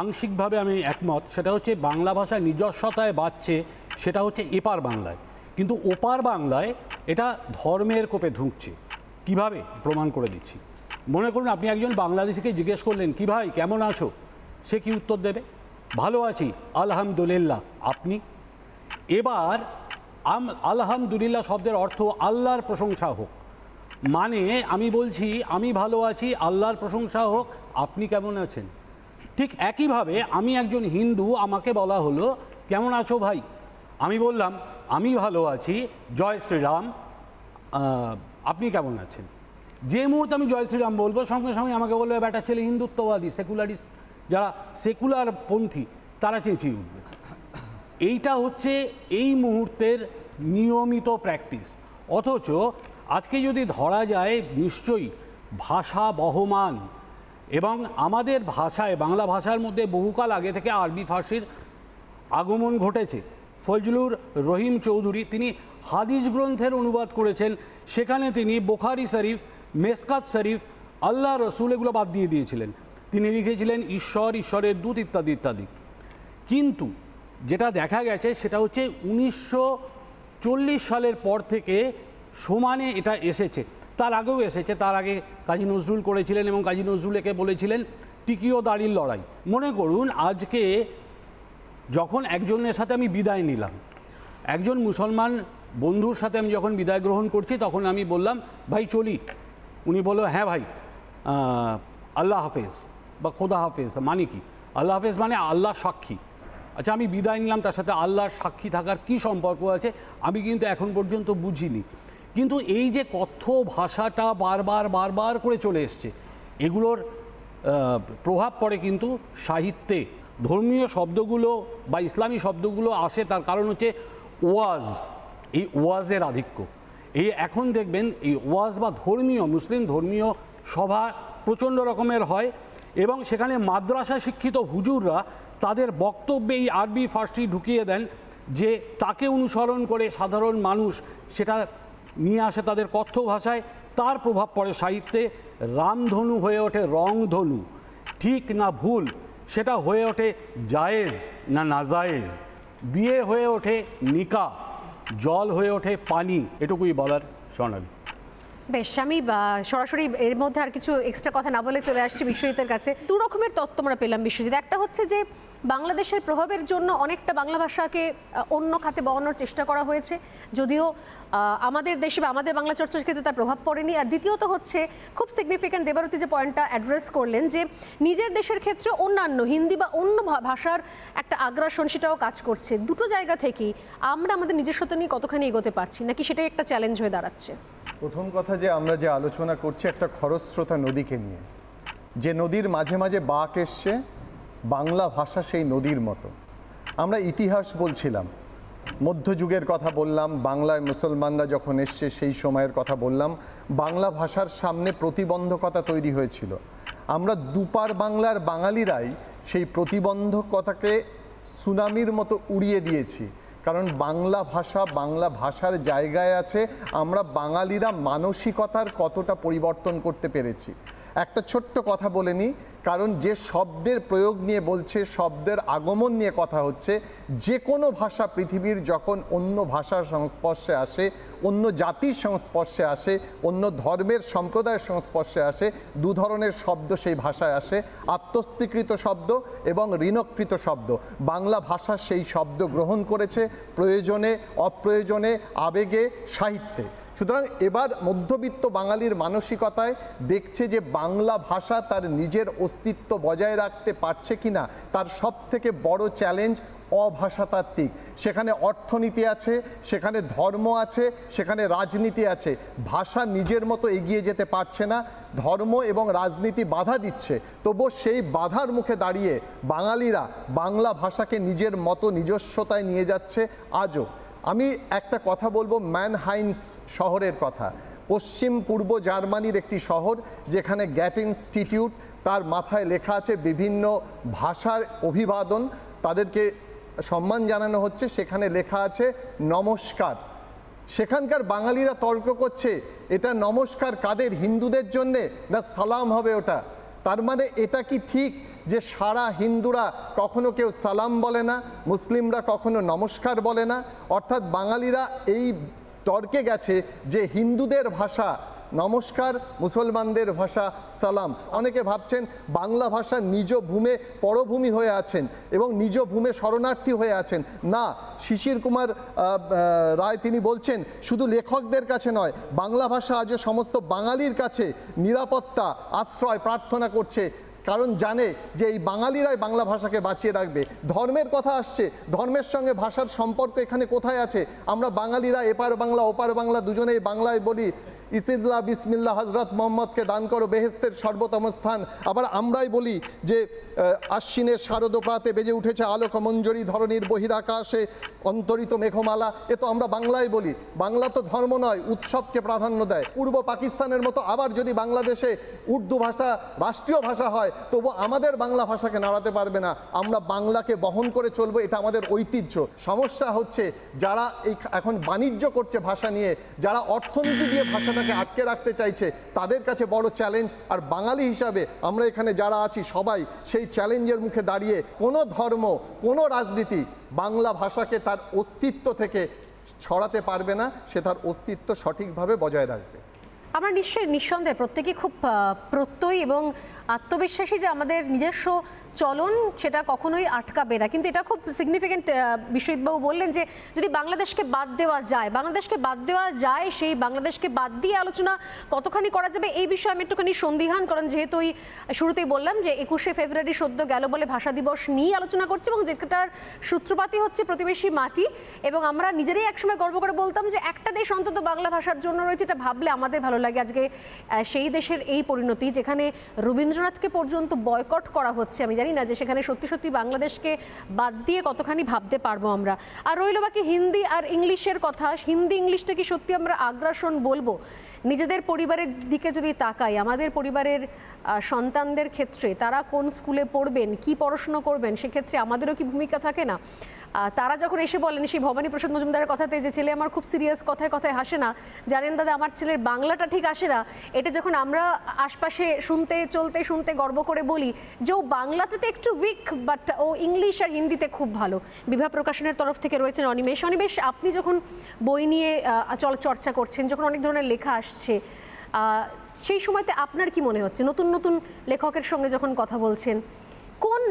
আংশিকভাবে আমি একমত। সেটা হচ্ছে বাংলা ভাষা নিজস্বতায় বাঁচছে, সেটা হচ্ছে এপার বাংলায়, কিন্তু ওপার বাংলায় এটা ধর্মের কোপে ঢুকছে। কিভাবে প্রমাণ করে দিচ্ছি। মনে করুন আপনি একজন বাংলাদেশিকে জিজ্ঞেস করলেন, কি ভাই কেমন আছো? সে কি উত্তর দেবে? ভালো আছি আলহামদুলিল্লাহ। আপনি এবার আলহামদুলিল্লাহ শব্দের অর্থ আল্লাহর প্রশংসা হোক, মানে আমি বলছি আমি ভালো আছি, আল্লাহর প্রশংসা হোক, আপনি কেমন আছেন? ঠিক একইভাবে আমি একজন হিন্দু, আমাকে বলা হলো কেমন আছো ভাই? আমি বললাম আমি ভালো আছি, জয় শ্রীরাম, আপনি কেমন আছেন, যে মুহূর্তে আমি জয় শ্রীরাম বলবো সঙ্গে সঙ্গে আমাকে বলবে ব্যাটার ছেলে হিন্দুত্ববাদী, সেকুলারিস্ট, যারা সেকুলার পন্থী তারা চেঁচিয়ে উঠবে। এইটা হচ্ছে এই মুহূর্তের নিয়মিত প্র্যাকটিস। অথচ আজকে যদি ধরা যায়, নিশ্চয়ই ভাষা বহমান, এবং আমাদের ভাষায়, বাংলা ভাষার মধ্যে বহুকাল আগে থেকে আরবি ফার্সির আগমন ঘটেছে। ফজলুর রহিম চৌধুরী তিনি হাদিস গ্রন্থের অনুবাদ করেছেন, সেখানে তিনি বুখারী শরীফ, মেসকাত শরীফ, আল্লাহ রসুল এগুলো বাদ দিয়ে দিয়েছিলেন। তিনি লিখেছিলেন ঈশ্বর, ঈশ্বরের দূত ইত্যাদি ইত্যাদি। কিন্তু যেটা দেখা গেছে সেটা হচ্ছে 1940 সালের পর থেকে সমানে এটা এসেছে, তার আগেও এসেছে। তার আগে কাজী নজরুল করেছিলেন এবং কাজী নজরুল একে বলেছিলেন টিকিও দাড়ির লড়াই। মনে করুন আজকে যখন একজনের সাথে আমি বিদায় নিলাম, একজন মুসলমান বন্ধুর সাথে আমি যখন বিদায় গ্রহণ করছি, তখন আমি বললাম ভাই চলি। উনি বলল হ্যাঁ ভাই, আল্লাহ হাফেজ বা খোদা হাফেজ মানে কি? আল্লাহ হাফেজ মানে আল্লাহ সাক্ষী। আচ্ছা, আমি বিদায় নিলাম, তার সাথে আল্লাহর সাক্ষী থাকার কি সম্পর্ক আছে আমি কিন্তু এখন পর্যন্ত বুঝিনি। কিন্তু এই যে কথ্য ভাষাটা বারবার করে চলে এসছে, এগুলোর প্রভাব পড়ে কিন্তু সাহিত্যে। ধর্মীয় শব্দগুলো বা ইসলামী শব্দগুলো আসে, তার কারণ হচ্ছে ওয়াজ, এই ওয়াজের আধিক্য। এই এখন দেখবেন এই ওয়াজ বা ধর্মীয়, মুসলিম ধর্মীয় সভা প্রচণ্ড রকমের হয়, এবং সেখানে মাদ্রাসা শিক্ষিত হুজুররা তাদের বক্তব্যে এই আরবি ফার্সি ঢুকিয়ে দেন, যে তাকে অনুসরণ করে সাধারণ মানুষ সেটা নিয়ে আসে তাদের কথ্য ভাষায়। তার প্রভাব পড়ে সাহিত্যে। রামধনু হয়ে ওঠে রংধনু, ঠিক না ভুল সেটা হয়ে ওঠে জায়েজ না নাজায়েজ, বিয়ে হয়ে ওঠে নিকাহ, জল হয়ে ওঠে পানি। এটুকুই বলার স্বর্ণালী। বেশ, আমি সরাসরি এর মধ্যে আর কিছু এক্সট্রা কথা না বলে চলে আসছি বিশ্বজিতের কাছে। দু রকমের তত্ত্ব আমরা পেলাম বিশ্বজিৎ। একটা হচ্ছে যে বাংলাদেশের প্রভাবের জন্য অনেকটা বাংলা ভাষাকে অন্য খাতে বওয়ানোর চেষ্টা করা হয়েছে, যদিও আমাদের দেশে বা আমাদের বাংলা চর্চার ক্ষেত্রে তার প্রভাব পড়েনি। আর দ্বিতীয়ত হচ্ছে খুব সিগনিফিক্যান্ট, দেবারতী যে পয়েন্টটা অ্যাড্রেস করলেন, যে নিজের দেশের ক্ষেত্রে অন্যান্য হিন্দি বা অন্য ভাষার একটা আগ্রাসন সেটাও কাজ করছে। দুটো জায়গা থেকেই আমরা আমাদের নিজস্বতা নিয়ে কতখানি এগোতে পারছি, নাকি সেটাই একটা চ্যালেঞ্জ হয়ে দাঁড়াচ্ছে? প্রথম কথা, যে আমরা যে আলোচনা করছি একটা খরস্রোতা নদীকে নিয়ে, যে নদীর মাঝে মাঝে বাঁক এসছে, বাংলা ভাষা সেই নদীর মতো। আমরা ইতিহাস বলছিলাম, মধ্যযুগের কথা বললাম, বাংলায় মুসলমানরা যখন এসছে সেই সময়ের কথা বললাম। বাংলা ভাষার সামনে প্রতিবন্ধকতা তৈরি হয়েছিল। আমরা দুপার বাংলার বাঙালিরাই সেই প্রতিবন্ধকতাকে সুনামির মতো উড়িয়ে দিয়েছি। কারণ বাংলা ভাষা বাংলা ভাষার জায়গায় আছে। আমরা বাঙালিরা মানসিকতার কতটা পরিবর্তন করতে পেরেছি। একটা ছোট্ট কথা বলে নিই, কারণ যে শব্দের প্রয়োগ নিয়ে বলছে, শব্দের আগমন নিয়ে কথা হচ্ছে। যে কোনো ভাষা পৃথিবীর যখন অন্য ভাষার সংস্পর্শে আসে, অন্য জাতির সংস্পর্শে আসে, অন্য ধর্মের সম্প্রদায়ের সংস্পর্শে আসে, দু ধরনের শব্দ সেই ভাষায় আসে, আত্মস্থীকৃত শব্দ এবং ঋণকৃত শব্দ। বাংলা ভাষা সেই শব্দ গ্রহণ করেছে প্রয়োজনে, অপ্রয়োজনে, আবেগে, সাহিত্যে। সুতরাং এবার মধ্যবিত্ত বাঙালির মানসিকতায় দেখছে যে বাংলা ভাষা তার নিজের অস্তিত্ব বজায় রাখতে পারছে কিনা, তার সবথেকে বড় চ্যালেঞ্জ অভাষাতাত্ত্বিক। সেখানে অর্থনীতি আছে, সেখানে ধর্ম আছে, সেখানে রাজনীতি আছে। ভাষা নিজের মতো এগিয়ে যেতে পারছে না, ধর্ম এবং রাজনীতি বাধা দিচ্ছে। তবুও সেই বাধার মুখে দাঁড়িয়ে বাঙালিরা বাংলা ভাষাকে নিজের মতো নিজস্বতায় নিয়ে যাচ্ছে আজও। আমি একটা কথা বলবো ম্যানহাইন্স শহরের কথা। পশ্চিম পূর্ব জার্মানির একটি শহর, যেখানে গ্যাট ইনস্টিটিউট, তার মাথায় লেখা আছে বিভিন্ন ভাষার অভিবাদন, তাদেরকে সম্মান জানানো হচ্ছে। সেখানে লেখা আছে নমস্কার। সেখানকার বাঙালিরা তর্ক করছে, এটা নমস্কার কাদের, হিন্দুদের জন্যে না সালাম হবে ওটা? তার মানে এটা কি ঠিক যে সারা হিন্দুরা কখনো কেউ সালাম বলে না, মুসলিমরা কখনো নমস্কার বলে না? অর্থাৎ বাঙালিরা এই তর্কে গেছে যে হিন্দুদের ভাষা নমস্কার, মুসলমানদের ভাষা সালাম। অনেকে ভাবছেন বাংলা ভাষা নিজ ভূমে পরভূমি হয়ে আছেন এবং নিজ ভূমে শরণার্থী হয়ে আছেন। না, শিশির কুমার রায় তিনি বলছেন শুধু লেখকদের কাছে নয়, বাংলা ভাষা আজও সমস্ত বাঙালির কাছে নিরাপত্তা, আশ্রয় প্রার্থনা করছে। কারণ জানে যে এই বাঙালিরাই বাংলা ভাষাকে বাঁচিয়ে রাখবে। ধর্মের কথা আসছে, ধর্মের সঙ্গে ভাষার সম্পর্ক এখানে কোথায় আছে? আমরা বাঙালিরা এপার বাংলা ওপার বাংলা দুজনেই বাংলায় বলি, ইসিল্লাহ বিসমিল্লাহ হজরত মোহাম্মদকে দান করো বেহেস্তের সর্বোত্তম স্থান। আবার আমরাই বলি যে আশ্বিনের শারদ প্রাতে বেজে উঠেছে আলোক মঞ্জরি, ধরণীর বহিরাকাশে অন্তরিত মেঘমালা। এ তো আমরা বাংলায় বলি। বাংলা তো ধর্ম নয়, উৎসবকে প্রাধান্য দেয়। পূর্ব পাকিস্তানের মতো আবার যদি বাংলাদেশে উর্দু ভাষা রাষ্ট্রীয় ভাষা হয়, তবু আমাদের বাংলা ভাষাকে নাড়াতে পারবে না। আমরা বাংলাকে বহন করে চলবো, এটা আমাদের ঐতিহ্য। সমস্যা হচ্ছে যারা এই এখন বাণিজ্য করছে ভাষা নিয়ে, যারা অর্থনীতি দিয়ে ভাষাটাকে আটকে রাখতে চাইছে, তাদের কাছে বড় চ্যালেঞ্জ। আর বাঙালি হিসাবে আমরা এখানে যারা আছি সবাই সেই চ্যালেঞ্জের মুখে দাঁড়িয়ে কোনো ধর্ম, কোনো রাজনীতি বাংলা ভাষাকে তার অস্তিত্ব থেকে ছড়াতে পারবে না। সে তার অস্তিত্ব সঠিকভাবে বজায় রাখবে। আমরা নিঃসন্দেহে প্রত্যেকেই খুব প্রত্যয়ী এবং আত্মবিশ্বাসী যে আমাদের নিজস্ব চলন সেটা কখনোই আটকাবে না। কিন্তু এটা খুব সিগনিফিকেন্ট বিশ্বজিৎবাবু বললেন যে যদি বাংলাদেশকে বাদ দেওয়া যায়, সেই বাংলাদেশকে বাদ দিয়ে আলোচনা কতখানি করা যাবে এই বিষয়ে আমি একটুখানি সন্দিহান। কারণ যেহেতু ওই শুরুতেই বললাম যে 21শে ফেব্রুয়ারি সদ্য গেল বলে ভাষা দিবস নিয়ে আলোচনা করছে এবং যেটার সূত্রপাতই হচ্ছে প্রতিবেশী মাটি। এবং আমরা নিজেরাই একসময় গর্ব করে বলতাম যে একটা দেশ অন্তত বাংলা ভাষার জন্য রয়েছে, এটা ভাবলে আমাদের ভালো লাগে। আজকে সেই দেশের এই পরিণতি যেখানে রবীন্দ্রনাথকে পর্যন্ত বয়কট করা হচ্ছে, আমি জানি না যে সেখানে সত্যি সত্যি বাংলাদেশকে বাদ দিয়ে কতখানি ভাবতে পারবো আমরা। আর রইল বাকি হিন্দি আর ইংলিশের কথা। হিন্দি ইংলিশটা কি সত্যি আমরা আগ্রাসন বলবো? নিজেদের পরিবারের দিকে যদি তাকাই, আমাদের পরিবারের সন্তানদের ক্ষেত্রে তারা কোন স্কুলে পড়বেন, কি পড়াশুনো করবেন, সেক্ষেত্রে আমাদেরও কি ভূমিকা থাকে না? তারা যখন এসে বলেন সেই ভবানী প্রসাদ মজুমদারের কথাতে যে ছেলে আমার খুব সিরিয়াস, কথায় কথায় হাসে না, জানেন দাদা আমার ছেলের বাংলাটা ঠিক আসে না, এটা যখন আমরা আশপাশে শুনতে গর্ব করে বলি যে ও বাংলাতে তো একটু উইক, বাট ও ইংলিশ আর হিন্দিতে খুব ভালো। বিভা প্রকাশনের তরফ থেকে রয়েছেন অনিমেষ। অনিমেষ, আপনি যখন বই নিয়ে চর্চা করছেন, যখন অনেক ধরনের লেখা আসছে, সেই সময়তে আপনার কি মনে হচ্ছে নতুন নতুন লেখকের সঙ্গে যখন কথা বলছেন, কোন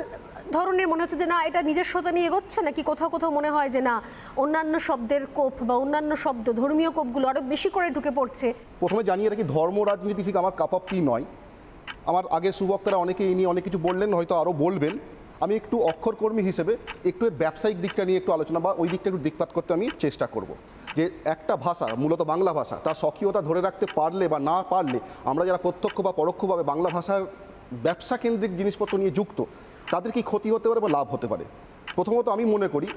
ধরনের মনে হচ্ছে যে না এটা নিজস্বতা নিয়ে এগোচ্ছে, নাকি কোথাও কোথাও মনে হয় যে না অন্যান্য শব্দের কোপ বা অন্যান্য শব্দ, ধর্মীয় কোপগুলো আরও বেশি করে ঢুকে পড়ছে? প্রথমে জানিয়ে রাখি, ধর্ম রাজনীতি ঠিক আমার কাপ অফ টি নয়। আমার আগের সুবক্তারা অনেকে এই নিয়ে অনেক কিছু বললেন, হয়তো আরও বলবেন। আমি একটু অক্ষরকর্মী হিসেবে একটু এর ব্যবসায়িক দিকটা নিয়ে একটু আলোচনা বা ওই দিকটা একটু দিকপাত করতে আমি চেষ্টা করব। যে একটা ভাষা, মূলত বাংলা ভাষা, তার স্বকীয়তা ধরে রাখতে পারলে বা না পারলে আমরা যারা প্রত্যক্ষ বা পরোক্ষভাবে বাংলা ভাষার ব্যবসা কেন্দ্রিক জিনিসপত্র নিয়ে যুক্ত, তাদের কি ক্ষতি হতে পারে বা লাভ হতে পারে? প্রথমত আমি মনে করি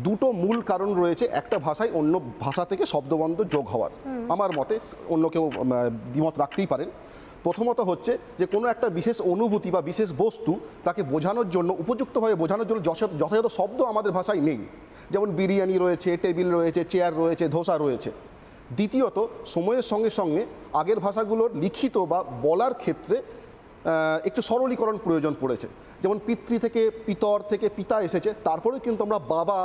দুটো মূল কারণ রয়েছে একটা ভাষায় অন্য ভাষা থেকে শব্দবন্ধ যোগ হওয়ার। আমার মতে, অন্য কেউ দ্বিমত রাখতেই পারেন। প্রথমত হচ্ছে যে কোনো একটা বিশেষ অনুভূতি বা বিশেষ বস্তু তাকে বোঝানোর জন্য, উপযুক্তভাবে বোঝানোর জন্য যথাযথ শব্দ আমাদের ভাষায় নেই। যেমন বিরিয়ানি রয়েছে, টেবিল রয়েছে, চেয়ার রয়েছে, ধোসা রয়েছে। দ্বিতীয়ত, সময়ের সঙ্গে সঙ্গে আগের ভাষাগুলোর লিখিত বা বলার ক্ষেত্রে একটু সরলীকরণ প্রয়োজন পড়েছে। যেমন পিতৃ থেকে পিতর থেকে পিতা এসেছে, তারপরেও কিন্তু আমরা বাবা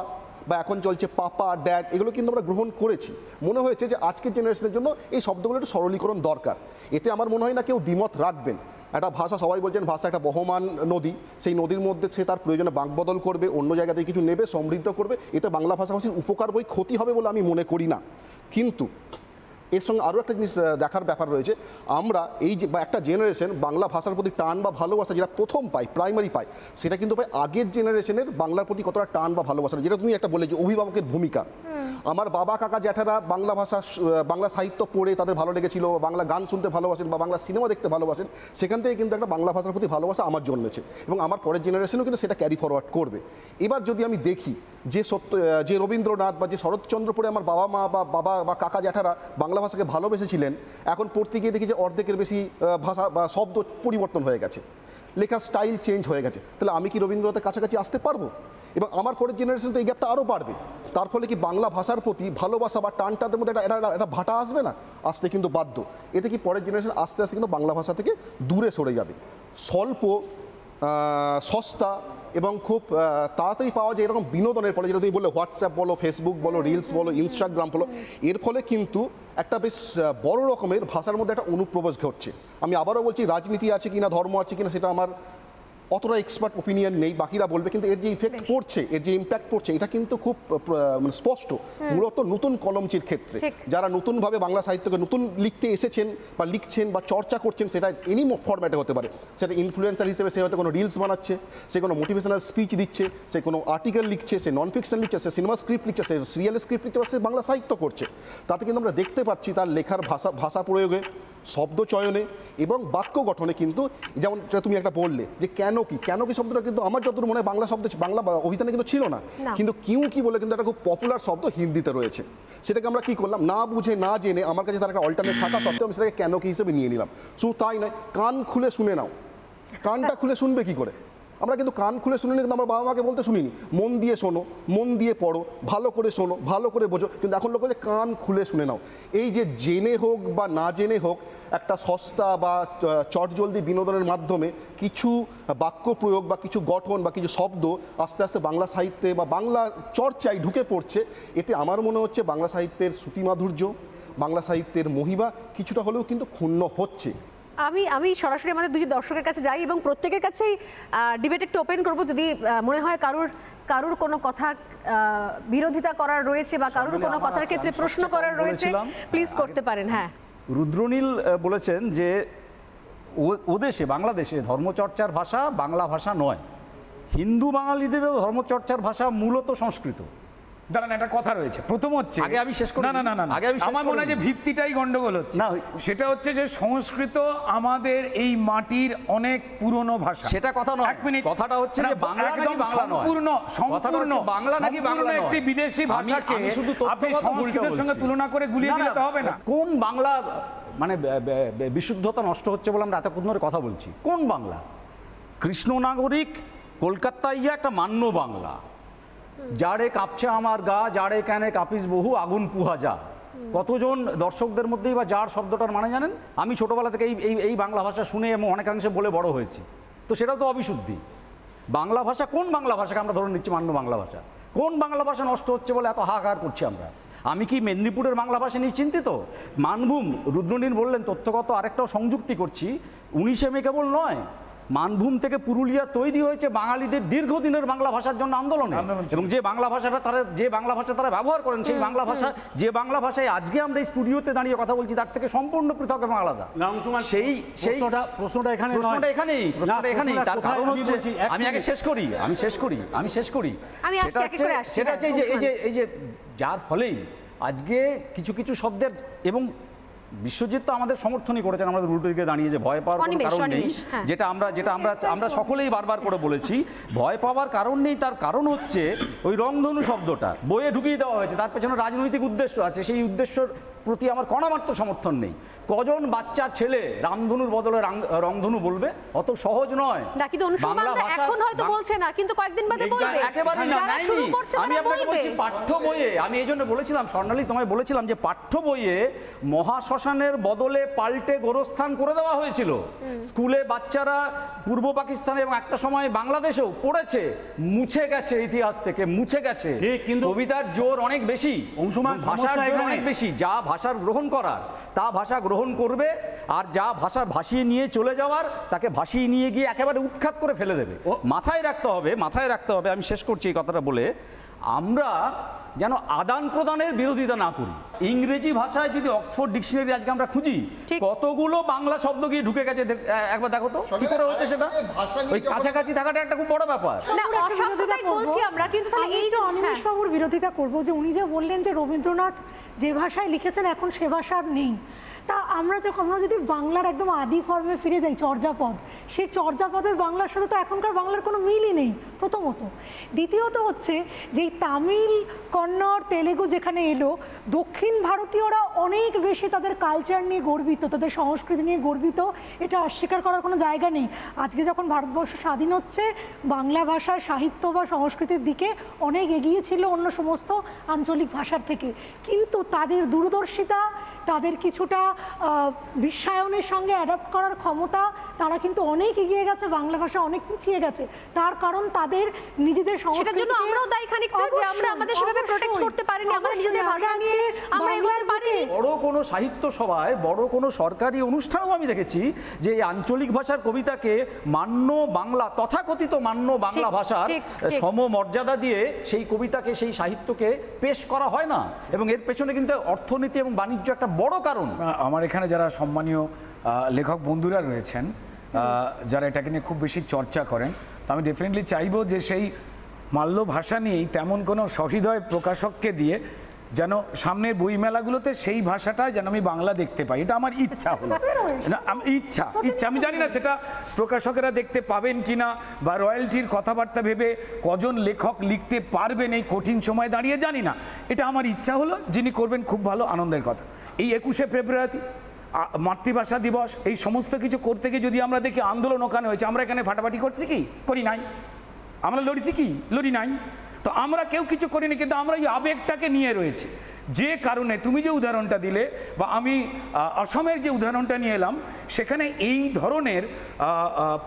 বা এখন চলছে পাপা, ড্যাড, এগুলো কিন্তু আমরা গ্রহণ করেছি। মনে হয়েছে যে আজকের জেনারেশনের জন্য এই শব্দগুলো একটু সরলীকরণ দরকার। এতে আমার মনে হয় না কেউ দ্বিমত রাখবেন। একটা ভাষা, সবাই বলছেন ভাষা একটা বহমান নদী, সেই নদীর মধ্যে সে তার প্রয়োজনে বাঁকবদল করবে, অন্য জায়গা থেকে কিছু নেবে, সমৃদ্ধ করবে। এতে বাংলা ভাষাভাষীর উপকার বই ক্ষতি হবে বলে আমি মনে করি না। কিন্তু এর সঙ্গে আরও একটা জিনিস দেখার ব্যাপার রয়েছে। আমরা এই যে একটা জেনারেশন বাংলা ভাষার প্রতি টান বা ভালোবাসা যেটা প্রথম পায়, প্রাইমারি পায়, সেটা কিন্তু পায় আগের জেনারেশনের বাংলার প্রতি কতটা টান বা ভালোবাসা। যেটা তুমি একটা বলে যে অভিভাবকের ভূমিকা। আমার বাবা কাকা জ্যাঠারা বাংলা ভাষা, বাংলা সাহিত্য পড়ে তাদের ভালো লেগেছিল, বাংলা গান শুনতে ভালোবাসেন বা বাংলা সিনেমা দেখতে ভালোবাসেন, সেখান থেকে কিন্তু একটা বাংলা ভাষার প্রতি ভালোবাসা আমার জন্মেছে এবং আমার পরের জেনারেশনও কিন্তু সেটা ক্যারি ফরওয়ার্ড করবে। এবার যদি আমি দেখি যে রবীন্দ্রনাথ বা যে শরৎচন্দ্র পড়ে আমার বাবা মা বা বাবা বা কাকা জ্যাঠারা বাংলা ভাষাকে ভালোবেসেছিলেন, এখন পড়তে গিয়ে দেখি যে অর্ধেকের বেশি ভাষা বা শব্দ পরিবর্তন হয়ে গেছে, লেখার স্টাইল চেঞ্জ হয়ে গেছে। তাহলে আমি কি রবীন্দ্রনাথের কাছাকাছি আসতে পারবো? এবং আমার পরের জেনারেশন তো এই গ্যাপটা আরও বাড়বে। তার ফলে কি বাংলা ভাষার প্রতি ভালোবাসা বা টানটাদের মধ্যে একটা ভাটা আসবে না? আসতে কিন্তু বাধ্য। এতে কি পরের জেনারেশন আস্তে আস্তে কিন্তু বাংলা ভাষা থেকে দূরে সরে যাবে। স্বল্প, সস্তা এবং খুব তাড়াতাড়ি পাওয়া যায় এরকম বিনোদনের ফলে, যেটা তুমি বললে হোয়াটসঅ্যাপ বলো, ফেসবুক বলো, রিলস বলো, ইনস্টাগ্রাম বলো, এর ফলে কিন্তু একটা বেশ বড় রকমের ভাষার মধ্যে একটা অনুপ্রবেশ ঘটছে। আমি আবারও বলছি, রাজনীতি আছে কিনা, ধর্ম আছে কিনা, সেটা আমার অতটা এক্সপার্ট ওপিনিয়ন নেই, বাকিরা বলবে, কিন্তু এর যে ইফেক্ট পড়ছে, এর যে ইম্প্যাক্ট পড়ছে, এটা কিন্তু খুব মানে স্পষ্ট। মূলত নতুন কলমচির ক্ষেত্রে যারা নতুনভাবে বাংলা সাহিত্যকে নতুন লিখতে এসেছেন বা লিখছেন বা চর্চা করছেন, সেটা এনি ফরম্যাটে হতে পারে। সেটা ইনফ্লুয়েন্সার হিসেবে সে হয়তো কোনো রিলস বানাচ্ছে, সে কোনো মোটিভেশনাল স্পিচ দিচ্ছে, সে কোনো আর্টিকেল লিখছে, সে নন ফিকশন লিখছে, সে সিনেমা স্ক্রিপ্ট লিখছে, সে সিরিয়াল স্ক্রিপ্ট লিখছে, বা সে বাংলা সাহিত্য করছে। তাতে কিন্তু আমরা দেখতে পাচ্ছি তার লেখার ভাষা প্রয়োগে, শব্দ চয়নে এবং বাক্য গঠনে কিন্তু, যেমন তুমি একটা বললে যে কেন কি শব্দটা কিন্তু আমার যতটুকু মনে হয় বাংলা শব্দ, বাংলা অভিধানে কিন্তু ছিল না, কিন্তু কি বলে কিন্তু একটা খুব পপুলার শব্দ হিন্দিতে রয়েছে। সেটাকে আমরা কি করলাম, না বুঝে না জেনে, আমার কাছে তার একটা অল্টারনেট থাকা সত্ত্বেও আমি সেটাকে কেন কি হিসেবে নিয়ে নিলাম। শুধু তাই নয়, কান খুলে শুনে নাও। কানটা খুলে শুনবে কি করে? আমরা কিন্তু কান খুলে শুনিনি, কিন্তু আমরা বাবা মাকে বলতে শুনিনি মন দিয়ে শোনো, মন দিয়ে পড়ো, ভালো করে শোনো, ভালো করে বোঝো। কিন্তু এখন লোক বলে কান খুলে শুনে নাও। এই যে জেনে হোক বা না জেনে হোক, একটা সস্তা বা চটজলদি বিনোদনের মাধ্যমে কিছু বাক্য প্রয়োগ বা কিছু গঠন বা কিছু শব্দ আস্তে আস্তে বাংলা সাহিত্যে বা বাংলা চর্চায় ঢুকে পড়ছে। এতে আমার মনে হচ্ছে বাংলা সাহিত্যের শ্রুতিমাধুর্য, বাংলা সাহিত্যের মহিমা কিছুটা হলেও কিন্তু ক্ষুণ্ণ হচ্ছে। আমি সরাসরি আমাদের দুই দর্শকের কাছে যাই এবং প্রত্যেকের কাছেই ডিবেট একটু ওপেন করব। যদি মনে হয় কারুর কোনো কথা বিরোধিতা করার রয়েছে বা কারুর কোনো কথার ক্ষেত্রে প্রশ্ন করার রয়েছে, প্লিজ করতে পারেন। হ্যাঁ, রুদ্রনীল বলেছেন যে ওদেশে বাংলাদেশে ধর্মচর্চার ভাষা বাংলা ভাষা নয়, হিন্দু বাঙালিদেরও ধর্মচর্চার ভাষা মূলত সংস্কৃত। দাঁড়ান, একটা কথা রয়েছে। প্রথম হচ্ছে, আগে আমি শেষ করি। না, আমার মনে হয় যে ভিত্তিটাই গন্ডগোল হচ্ছে। না, সেটা হচ্ছে যে সংস্কৃত আমাদের এই মাটির অনেক পুরনো ভাষা। সেটা কথা নয়, এক মিনিট, কথাটা হচ্ছে যে বাংলা নাকি বাংলা নয়, সম্পূর্ণ বাংলা নাকি বাংলা নয়। একটি বিদেশি ভাষাকে শুধু আপনি সংস্কৃতের সঙ্গে তুলনা করে গুলিয়ে দিলে তো হবে না। কোন বাংলা মানে বিশুদ্ধতা নষ্ট হচ্ছে বলে আমরা এতক্ষণ ধরে কথা বলছি? কোন বাংলা? কৃষ্ণ নাগরিক কলকাতায় একটা মান্য বাংলা, যারে কাঁপছে আমার গা, যারে কেনে কাঁপিস বহু, আগুন পুহা যা। কতজন দর্শকদের মধ্যেই বা যার শব্দটার মানে জানেন? আমি ছোটবেলা থেকে এই বাংলা ভাষা শুনে এবং অনেকাংশে বলে বড় হয়েছি, তো সেটাও তো অবিশুদ্ধি। বাংলা ভাষা কোন বাংলা ভাষাকে আমরা ধরে নিচ্ছি মান্য বাংলা ভাষা? কোন বাংলা ভাষা নষ্ট হচ্ছে বলে এত হাহাকার করছি আমরা? আমি কি মেদিনীপুরের বাংলা ভাষা নিয়ে চিন্তিত? মানভূম, রুদ্রনীল বললেন তথ্যগত আরেকটাও সংযুক্তি করছি, 19 মে কেবল নয়, মানভূম থেকে পুরুলিয়া তৈরি হয়েছে বাঙালিদের দীর্ঘদিনের বাংলা ভাষার জন্য আন্দোলন। এবং যে বাংলা ভাষা তারা ব্যবহার করেন, সেই বাংলা ভাষা, যে বাংলা ভাষায় আজকে আমরা এই স্টুডিওতে দাঁড়িয়ে কথা বলছি, তার থেকে সম্পূর্ণ পৃথক এবং আলাদা। প্রশ্নটা এখানেই। তার কারণ হচ্ছে, আমি আগে শেষ করি। সেটা হচ্ছে এই যে যার ফলেই আজকে কিছু শব্দের, এবং বিশ্বজিৎ তো আমাদের সমর্থনই করেছেন আমাদের উল্টো দিকে দাঁড়িয়ে, যে ভয় পাওয়ার কোনো কারণ নেই, যেটা আমরা সকলেই বারবার করে বলেছি, ভয় পাওয়ার কারণ নেই। তার কারণ হচ্ছে ওই রংধনু শব্দটা বইয়ে ঢুকিয়ে দেওয়া হয়েছে, তার পেছনে রাজনৈতিক উদ্দেশ্য আছে। সেই উদ্দেশ্যর প্রতি আমার কণামাত্র সমর্থন নেই। কজন বাচ্চা ছেলে রামধনুর বদলে রংধনু বলবে? অত সহজ নয়। বাংলা ভাষা এখন হয়তো বলছে না, কিন্তু কয়েকদিন বাদে বলবে। একেবারে না, আমি আপনাকে বলছি পাঠ্য বইয়ে, আমি এই জন্য বলেছিলাম, স্বর্ণালী তোমায় বলেছিলাম যে পাঠ্য বইয়ে মহাশ্মশানের বদলে পাল্টে গোরস্থান করে দেওয়া হয়েছিল। স্কুলে বাচ্চারা পূর্ব পাকিস্তানে এবং একটা সময় বাংলাদেশেও পড়েছে, মুছে গেছে, ইতিহাস থেকে মুছে গেছে। কিন্তু কবিতার জোর অনেক বেশি, ভাষার জোর অনেক বেশি। যা ভাষার গ্রহণ করার তা ভাষা গ্রহণ করবে, আর যা ভাষা ভাসিয়ে নিয়ে চলে যাওয়ার তাকে ভাসিয়ে নিয়ে গিয়ে একেবারে উৎখাত করে ফেলে দেবে। মাথায় রাখতে হবে। আমি শেষ করছি এই কথাটা বলে, আমরা যেন আদান প্রদানের বিরোধিতা না করি। ইংরেজি ভাষায় যদি অক্সফোর্ড ডিকশনারি আজকে আমরা খুঁজি, কতগুলো বাংলা শব্দ গিয়ে ঢুকে গেছে, একবার দেখো তো কি করে হচ্ছে সেটা। ওই কাছাকাছি থাকাটা একটা খুব বড় ব্যাপার। অনিমেষ বাবুর বিরোধিতা করবো যে উনি যে বললেন যে রবীন্দ্রনাথ যে ভাষায় লিখেছেন এখন সে ভাষা আর নেই। তা আমরা যদি বাংলার একদম আদি ফর্মে ফিরে যাই, চর্যাপদ, সেই চর্যাপদের বাংলার সাথে তো এখনকার বাংলার কোনো মিলই নেই প্রথমত। দ্বিতীয়ত হচ্ছে যে তামিল, কন্নড়, তেলেগু যেখানে এলো, দক্ষিণ ভারতীয়রা অনেক বেশি তাদের কালচার নিয়ে গর্বিত, তাদের সংস্কৃতি নিয়ে গর্বিত, এটা অস্বীকার করার কোনো জায়গা নেই। আজকে যখন ভারতবর্ষ স্বাধীন হচ্ছে, বাংলা ভাষা, সাহিত্য বা সংস্কৃতির দিকে অনেক এগিয়ে ছিল অন্য সমস্ত আঞ্চলিক ভাষার থেকে, কিন্তু তাদের দূরদর্শিতা, তাদের কিছুটা বিশ্বায়নের সঙ্গে অ্যাডাপ্ট করার ক্ষমতা, তারা কিন্তু অনেক এগিয়ে গেছে, বাংলা ভাষা অনেক পিছিয়ে গেছে। তার কারণ তাদের নিজেদের সংস্কৃতির জন্য আমরাও দায়ী খানিকটা, যে আমরা আমাদের সেভাবে প্রোটেক্ট করতে পারিনি, আমাদের নিজেদের ভাষা নিয়ে আমরা এগোতে পারিনি। বড় কোনো সাহিত্য সভায় বড় কোনো সরকারি অনুষ্ঠানেও আমি দেখেছি যে এই আঞ্চলিক ভাষার কবিতাকে মান্য বাংলা, তথাকথিত মান্য বাংলা ভাষার সমমর্যাদা দিয়ে সেই কবিতাকে, সেই সাহিত্যকে পেশ করা হয় না, এবং এর পেছনে কিন্তু অর্থনীতি এবং বাণিজ্য একটা বড় কারণ। আমার এখানে যারা সম্মানীয় লেখক বন্ধুরা রয়েছেন, যারা এটাকে নিয়ে খুব বেশি চর্চা করেন, তো আমি ডেফিনেটলি চাইবো যে সেই মাল্য ভাষা নিয়েই তেমন কোনো সহৃদয় প্রকাশককে দিয়ে যেন সামনের বইমেলাগুলোতে সেই ভাষাটা যেন আমি বাংলা দেখতে পাই। এটা আমার ইচ্ছা হলো, ইচ্ছা আমি জানি না সেটা প্রকাশকেরা দেখতে পাবেন কিনা, বা রয়্যালটির কথাবার্তা ভেবে কজন লেখক লিখতে পারবেন এই কঠিন সময় দাঁড়িয়ে জানি না। এটা আমার ইচ্ছা হলো, যিনি করবেন খুব ভালো, আনন্দের কথা। এই 21শে ফেব্রুয়ারি মাতৃভাষা দিবস, এই সমস্ত কিছু করতে গিয়ে যদি আমরা দেখি আন্দোলন ওখানে হয়েছে, আমরা এখানে ফাটাফাটি করছি কি? করি নাই। আমরা লড়িছি কি? লড়ি নাই। তো আমরা কেউ কিছু করিনি, কিন্তু আমরা এই আবেগটাকে নিয়ে রয়েছি। যে কারণে তুমি যে উদাহরণটা দিলে, বা আমি অসমের যে উদাহরণটা নিয়ে এলাম, সেখানে এই ধরনের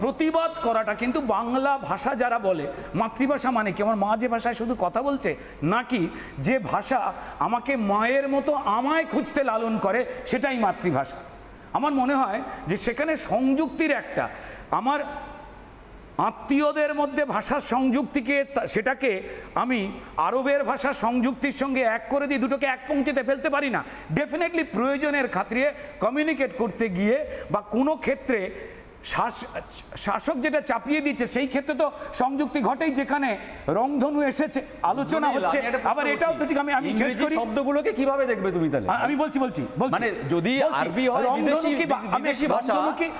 প্রতিবাদ করাটা কিন্তু বাংলা ভাষা যারা বলে, মাতৃভাষা মানে কি আমার মা যে ভাষায় শুধু কথা বলছে, নাকি যে ভাষা আমাকে মায়ের মতো আমায় খুঁজতে লালন করে, সেটাই মাতৃভাষা। আমার মনে হয় যে সেখানে সংযুক্তির একটা, আমার আত্মীয়দের মধ্যে ভাষার সংযুক্তিকে, সেটাকে আমি আরবের ভাষার সংযুক্তির সঙ্গে এক করে দিয়ে দুটোকে এক পংক্তিতে ফেলতে পারি না। ডেফিনেটলি প্রয়োজনের খাতিরে কমিউনিকেট করতে গিয়ে, বা কোনো ক্ষেত্রে শাসক যেটা চাপিয়ে দিচ্ছে সেই ক্ষেত্রে তো সংযুক্তি ঘটেই, যেখানে রংধনু এসেছে, আলোচনা হচ্ছে। আবার এটাও তো ঠিক, আমি শেষ করি, শব্দগুলোকে কিভাবে দেখবে তুমি তাহলে? আমি বলছি মানে যদি আরবি হয় বিদেশি ভাষা,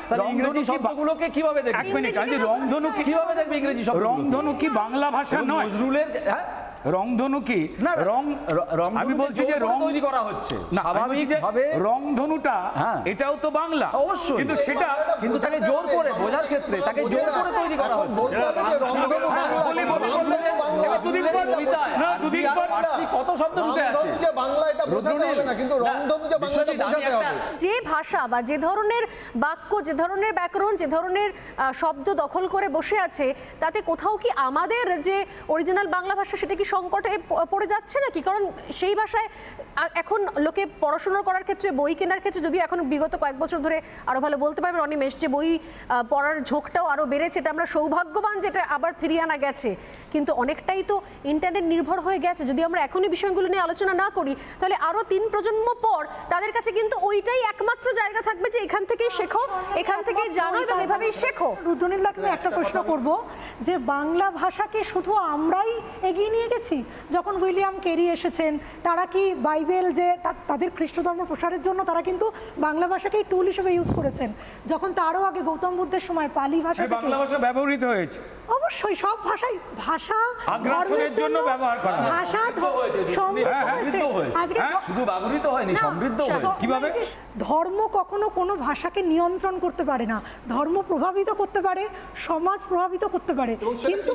তাহলে ইংরেজি শব্দগুলোকে কিভাবে দেখবে? এক মিনিট, আমি রংধনু কিভাবে দেখবে ইংরেজি শব্দ? রংধনু কি বাংলা ভাষা নয়? নজরুলের রংধনু কি আমি বলছি যে রং তৈরি করা হচ্ছে স্বাভাবিকভাবে, রংধনুটা এটাও তো বাংলা অবশ্যই, কিন্তু সেটা কিন্তু তাকে জোর করে বোঝার ক্ষেত্রে তাকে জোর করে তৈরি করা হচ্ছে। কত শব্দ ঢুকে আছে, যে ভাষা বা যে ধরনের বাক্য, যে ধরনের ব্যাকরণ, যে ধরনের শব্দ দখল করে বসে আছে, তাতে কোথাও কি আমাদের যে অরিজিনাল বাংলা ভাষা সেটা কি সংকটে পড়ে যাচ্ছে নাকি? কারণ সেই ভাষায় এখন লোকে পড়াশোনা করার ক্ষেত্রে, বই কেনার ক্ষেত্রে, যদিও এখন বিগত কয়েক বছর ধরে আরো ভালো বলতে পারবেন অনিমেষ, যে বই পড়ার ঝোঁকটাও আরো বেড়েছে, এটা আমরা সৌভাগ্যবান যেটা আবার ফিরিয়ে আনা গেছে, কিন্তু অনেকটাই তো ইন্টারনেট নির্ভর হয়ে গেছে। যদি আমরা এখনই বিষয়গুলো নিয়ে আলোচনা না করি, তাহলে আরো 3 প্রজন্ম পর তাদের কাছে কিন্তু ওইটাই একমাত্র জায়গা থাকবে যে এখান থেকেই শেখো, এখান থেকেই জানো এবং এভাবেই শেখো। রুদ্রনীলদাকে একটা প্রশ্ন করব, যে বাংলা ভাষাকে শুধু আমরাই এগিয়ে নিয়ে গেছি? যখন উইলিয়াম ক্যারি এসেছেন, তারা কি বাইবেল, যে তাদের খ্রিস্ট ধর্ম প্রসারের জন্য তারা কিন্তু বাংলা ভাষাকেই টুল হিসেবে ইউজ করেছেন। যখন তারও আগে গৌতম বুদ্ধের সময় পালি ভাষা, বাংলা ভাষা ব্যবহৃত হয়েছে, অবশ্যই সব ভাষাই, ভাষা আগ্রাসনের জন্য ব্যবহার করা হয়, ভাষা আজকে শুধু ব্যবহৃত হয়নি, সমৃদ্ধ হয়েছে। কিভাবে? ধর্ম কখনো কোনো ভাষাকে নিয়ন্ত্রণ করতে পারে না, ধর্ম প্রভাবিত করতে পারে, সমাজ প্রভাবিত করতে পারে, কিন্তু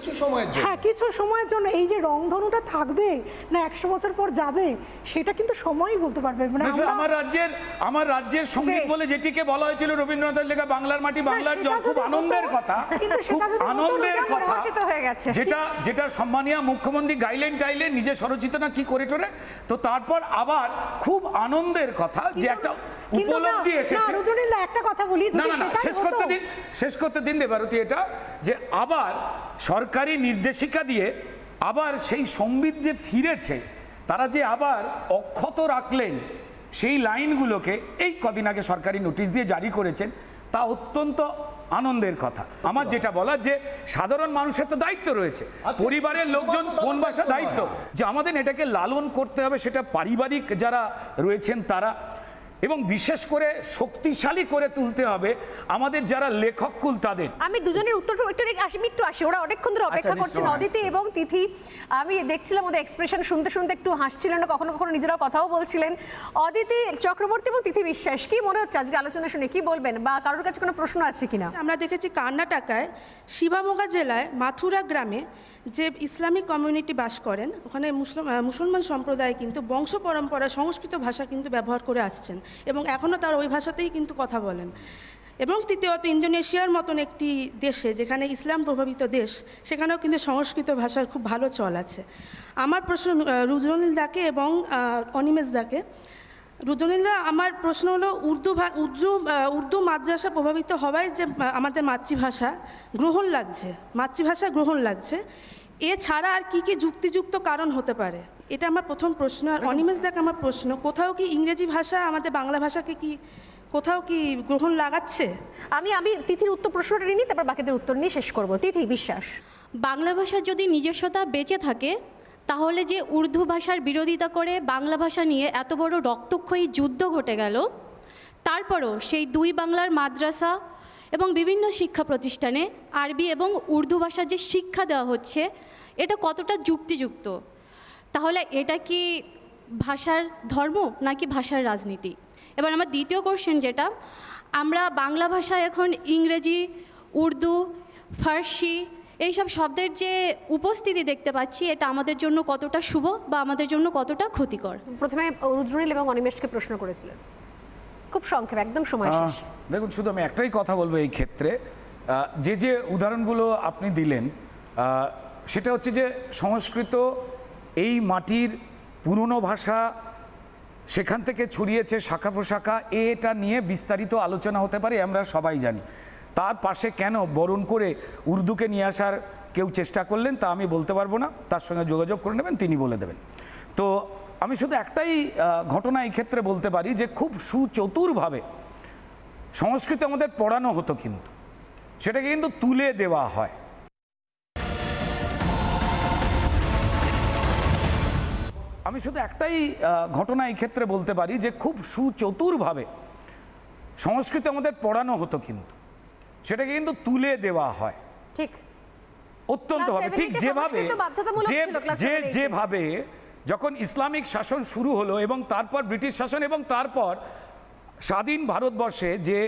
কিছু সময়ের জন্য। এই যে রংধনুটা থাকবে না 100 বছর পর যাবে, সেটা কিন্তু সময়ই বলতে পারবে। মানে আমার রাজ্যের সঙ্গীত বলে যেটিকে বলা হয়েছিল রবীন্দ্রনাথের লেখা বাংলার মাটি বাংলার জল, খুব আনন্দের কথা, আনন্দের কথা, যেটা সম্মানীয় মুখ্যমন্ত্রী টাইলেন নিজে স্বরচিত না কি করে টোরে, তো তারপর আবার খুব আনন্দের কথা যে একটা উপলব্ধি এসেছে। একটা কথা বলি, না, শেষ করতে দিন দেবারতী, এটা যে আবার সরকারি নির্দেশিকা দিয়ে আবার সেই সংবিত যে ফিরেছে, তারা যে আবার অক্ষত রাখলেন সেই লাইনগুলোকে, এই কদিন আগে সরকারি নোটিশ দিয়ে জারি করেছেন, তা অত্যন্ত আনন্দের কথা। আমার যেটা বলা, যে সাধারণ মানুষের তো দায়িত্ব রয়েছে, পরিবারের লোকজন কোন ভাষা দায়িত্ব, যে আমাদের এটাকে লালন করতে হবে, সেটা পারিবারিক যারা রয়েছেন তারা, এবং বিশেষ করে শক্তিশালী করে তুলতে হবে আমাদের যারা লেখক কুল তাদের। আমি দুজনের উত্তর একটু আসি, ওরা অনেকক্ষণ ধরে অপেক্ষা করছেন, অদিতি এবং তিথি। আমি দেখছিলাম ওদের এক্সপ্রেশন শুনতে শুনতে একটু হাসছিলেন, কখনো কখনো নিজেরাও কথাও বলছিলেন। অদিতি চক্রবর্তী এবং তিথি বিশ্বাস, কি মনে হচ্ছে আজকে আলোচনা শুনে, কি বলবেন, বা কারোর কাছে কোনো প্রশ্ন আছে কিনা? আমরা দেখেছি কর্ণাটকায় শিবামোগা জেলায় মাথুরা গ্রামে যে ইসলামিক কমিউনিটি বাস করেন, ওখানে মুসলমান সম্প্রদায় কিন্তু বংশ পরম্পরা সংস্কৃত ভাষা কিন্তু ব্যবহার করে আসছেন, এবং এখনও তারা ওই ভাষাতেই কিন্তু কথা বলেন। এবং তৃতীয়ত, ইন্দোনেশিয়ার মতন একটি দেশে, যেখানে ইসলাম প্রভাবিত দেশ, সেখানেও কিন্তু সংস্কৃত ভাষার খুব ভালো চল আছে। আমার প্রশ্ন রুদ্রনীল দাকে এবং অনিমেষ দাকে, রুদ্রনীলদা, আমার প্রশ্ন হলো উর্দু মাদ্রাসা প্রভাবিত হওয়ায় যে আমাদের মাতৃভাষা গ্রহণ লাগছে, এছাড়া আর কি যুক্তিযুক্ত কারণ হতে পারে? এটা আমার প্রথম প্রশ্ন। আর অনিমেষ দেখ, আমার প্রশ্ন, কোথাও কি ইংরেজি ভাষা আমাদের বাংলা ভাষাকে কোথাও কি গ্রহণ লাগাচ্ছে? আমি তিথির উত্তর প্রশ্নটা নিই, তারপর বাকিদের উত্তর নিয়ে শেষ করব। তিথি বিশ্বাস, বাংলা ভাষার যদি নিজস্বতা বেঁচে থাকে, তাহলে যে উর্দু ভাষার বিরোধিতা করে বাংলা ভাষা নিয়ে এত বড় রক্তক্ষয়ী যুদ্ধ ঘটে গেল, তারপরও সেই দুই বাংলার মাদ্রাসা এবং বিভিন্ন শিক্ষা প্রতিষ্ঠানে আরবি এবং উর্দু ভাষার যে শিক্ষা দেওয়া হচ্ছে, এটা কতটা যুক্তিযুক্ত? তাহলে এটা কি ভাষার ধর্ম নাকি ভাষার রাজনীতি? এবার আমার দ্বিতীয় কোশ্চেন, যেটা আমরা বাংলা ভাষায় এখন ইংরেজি, উর্দু, ফার্সি এইসব শব্দের যে উপস্থিতি দেখতে পাচ্ছি, এটা আমাদের জন্য কতটা শুভ বা আমাদের জন্য কতটা ক্ষতিকর? প্রথমে রুদ্রনীল এবং অনিমেষকে প্রশ্ন করেছিলেন, খুব সংক্ষেপে, একদম সময় শেষ। দেখুন, শুধু আমি একটাই কথা বলবো এই ক্ষেত্রে, যে উদাহরণগুলো আপনি দিলেন, সেটা হচ্ছে যে সংস্কৃত এই মাটির পুরনো ভাষা, সেখান থেকে ছড়িয়েছে শাখা প্রশাখা, এটা নিয়ে বিস্তারিত আলোচনা হতে পারে, আমরা সবাই জানি। তার পাশে কেন বরণ করে উর্দুকে নিয়ে আসার কেউ চেষ্টা করলেন তা আমি বলতে পারবো না, তার সঙ্গে যোগাযোগ করে নেবেন, তিনি বলে দেবেন। তো আমি শুধু একটাই ঘটনা এই ক্ষেত্রে বলতে পারি যে খুব সুচতুরভাবে সংস্কৃত আমাদের পড়ানো হতো, কিন্তু সেটাকে কিন্তু তুলে দেওয়া হয়। আমি শুধু একটাই ঘটনা এই ক্ষেত্রে বলতে পারি যে খুব সুচতুরভাবে সংস্কৃত আমাদের পড়ানো হতো, কিন্তু সেটাকে কিন্তু তুলে দেওয়া হয়। ঠিক, অত্যন্তভাবে ঠিক যেভাবে যখন ইসলামিক শাসন শুরু হলো এবং তারপর ব্রিটিশ শাসন এবং তারপর স্বাধীন ভারতবর্ষে যে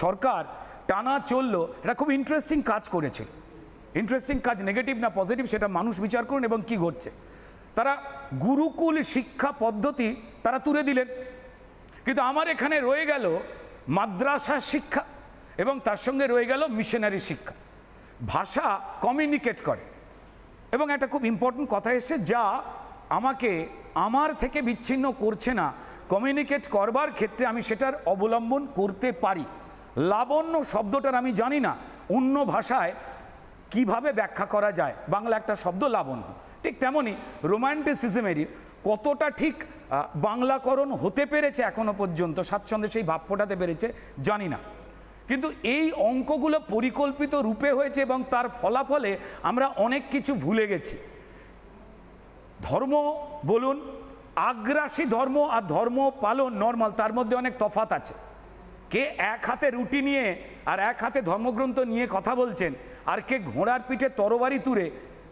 সরকার টানা চললো, এটা খুব ইন্টারেস্টিং কাজ করেছে। ইন্টারেস্টিং কাজ, নেগেটিভ না পজিটিভ সেটা মানুষ বিচার করুন। এবং কি ঘটছে, তারা গুরুকুল শিক্ষা পদ্ধতি তারা তুলে দিলেন, কিন্তু আমার এখানে রয়ে গেল মাদ্রাসা শিক্ষা এবং তার সঙ্গে রয়ে গেল মিশনারি শিক্ষা। ভাষা কমিউনিকেট করে এবং একটা খুব ইম্পর্টেন্ট কথা এসছে, যা আমাকে আমার থেকে বিচ্ছিন্ন করছে না। কমিউনিকেট করবার ক্ষেত্রে আমি সেটার অবলম্বন করতে পারি। লাবণ্য শব্দটার আমি জানি না অন্য ভাষায় কিভাবে ব্যাখ্যা করা যায়, বাংলা একটা শব্দ লাবণ্য, ঠিক তেমনই রোমান্টিসিজমেরই কতটা ঠিক বাংলাকরণ হতে পেরেছে এখনো পর্যন্ত, স্বাচ্ছন্দ্যে সেই ভাব ফোটাতে পেরেছে জানি না, কিন্তু এই অঙ্কগুলো পরিকল্পিত রূপে হয়েছে এবং তার ফলাফলে আমরা অনেক কিছু ভুলে গেছি। ধর্ম বলুন, আগ্রাসী ধর্ম আর ধর্ম পালন নর্মাল, তার মধ্যে অনেক তফাৎ আছে। কে এক হাতে রুটি নিয়ে আর এক হাতে ধর্মগ্রন্থ নিয়ে কথা বলছেন, আর কে ঘোড়ার পিঠে তরবারি তুলে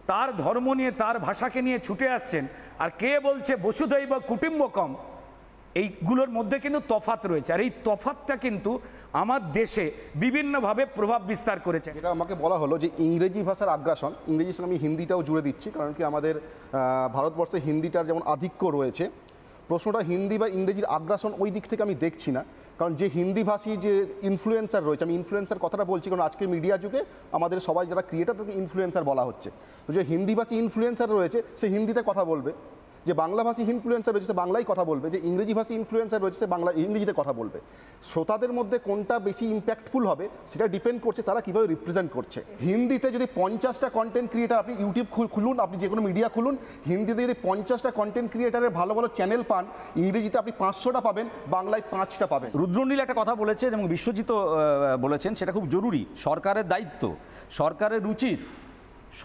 তার ধর্ম নিয়ে, তার ভাষাকে নিয়ে ছুটে আসছেন, আর কে বলছে বসুধৈব কুটুম্বকম, এইগুলোর মধ্যে কিন্তু তফাৎ রয়েছে। আর এই তফাৎটা কিন্তু আমার দেশে বিভিন্নভাবে প্রভাব বিস্তার করেছে। যেটা আমাকে বলা হলো যে ইংরেজি ভাষার আগ্রাসন, ইংরেজির সঙ্গে আমি হিন্দিটাও জুড়ে দিচ্ছি, কারণ কি আমাদের ভারতবর্ষে হিন্দিটার যেমন আধিক্য রয়েছে। প্রশ্নটা হিন্দি বা ইংরেজির আগ্রাসন ওই দিক থেকে আমি দেখছি না, কারণ যে হিন্দিভাষী যে ইনফ্লুয়েন্সার রয়েছে, আমি ইনফ্লুয়েন্সার কথাটা বলছি কারণ আজকের মিডিয়া যুগে আমাদের সবাই যারা ক্রিয়েটার তাদেরকে ইনফ্লুয়েন্সার বলা হচ্ছে। তো যে হিন্দিভাষী ইনফ্লুয়েন্সার রয়েছে সে হিন্দিতে কথা বলবে, যে বাংলাভাষী ইনফ্লুয়েন্সার রয়েছে সে বাংলায় কথা বলবে, যে ইংরেজি ভাষী ইনফ্লুয়েন্সার রয়েছে সে বাংলা ইংরেজিতে কথা বলবে। শ্রোতাদের মধ্যে কোনটা বেশি ইম্প্যাক্টফুল হবে সেটা ডিপেন্ড করছে তারা কীভাবে রিপ্রেজেন্ট করছে। হিন্দিতে যদি 50টা কন্টেন্ট ক্রিয়েটার, আপনি ইউটিউব খুলুন, আপনি যে কোনো মিডিয়া খুলুন, হিন্দিতে যদি 50টা কন্টেন্ট ক্রিয়েটারের ভালো ভালো চ্যানেল পান, ইংরেজিতে আপনি 500টা পাবেন, বাংলায় 5টা পাবেন। রুদ্রনীল একটা কথা বলেছেন এবং বিশ্বজিৎ বলেছেন, সেটা খুব জরুরি। সরকারের দায়িত্ব, সরকারের উচিত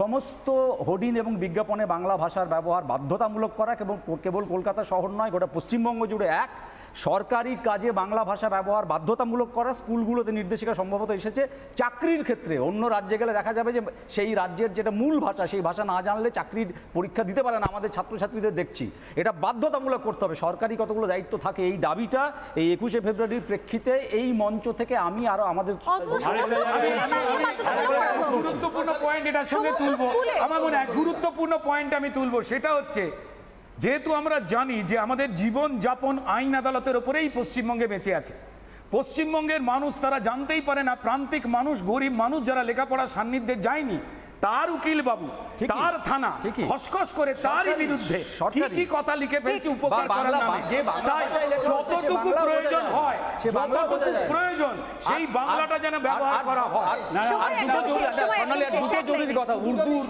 সমস্ত হোর্ডিং এবং বিজ্ঞাপনে বাংলা ভাষার ব্যবহার বাধ্যতামূলক করা, এবং কেবল কলকাতা শহর নয়, গোটা পশ্চিমবঙ্গ জুড়ে এক সরকারি কাজে বাংলা ভাষা ব্যবহার বাধ্যতামূলক করা। স্কুলগুলোতে নির্দেশিকা সম্ভবত এসেছে। চাকরির ক্ষেত্রে অন্য রাজ্যে গেলে দেখা যাবে যে সেই রাজ্যের যেটা মূল ভাষা, সেই ভাষা না জানলে চাকরির পরীক্ষা দিতে পারে না। আমাদের ছাত্রছাত্রীদের দেখছি, এটা বাধ্যতামূলক করতে হবে। সরকারি কতগুলো দায়িত্ব থাকে, এই দাবিটা এই 21শে ফেব্রুয়ারির প্রেক্ষিতে এই মঞ্চ থেকে আমি আরও আমাদের গুরুত্বপূর্ণ পয়েন্ট এটার সঙ্গে তুলবো। আমার মনে হয় গুরুত্বপূর্ণ পয়েন্ট আমি তুলবো, সেটা হচ্ছে যেহেতু আমরা জানি যে আমাদের জীবনযাপন আইন আদালতের ওপরেই পশ্চিমবঙ্গে বেঁচে আছে। পশ্চিমবঙ্গের মানুষ তারা জানতেই পারে না, প্রান্তিক মানুষ, গরিব মানুষ যারা লেখাপড়ার সান্নিধ্যে যায়নি, তার উকিল বাবু, তার থানা খসখস করে তারই বিরুদ্ধে কি কি কথা লিখে ফেলছে উপকার করার নামে। তাই যতটুকু প্রয়োজন হয়, যতটুকু প্রয়োজন সেই বাংলাটা যেন ব্যবহার করা হয়।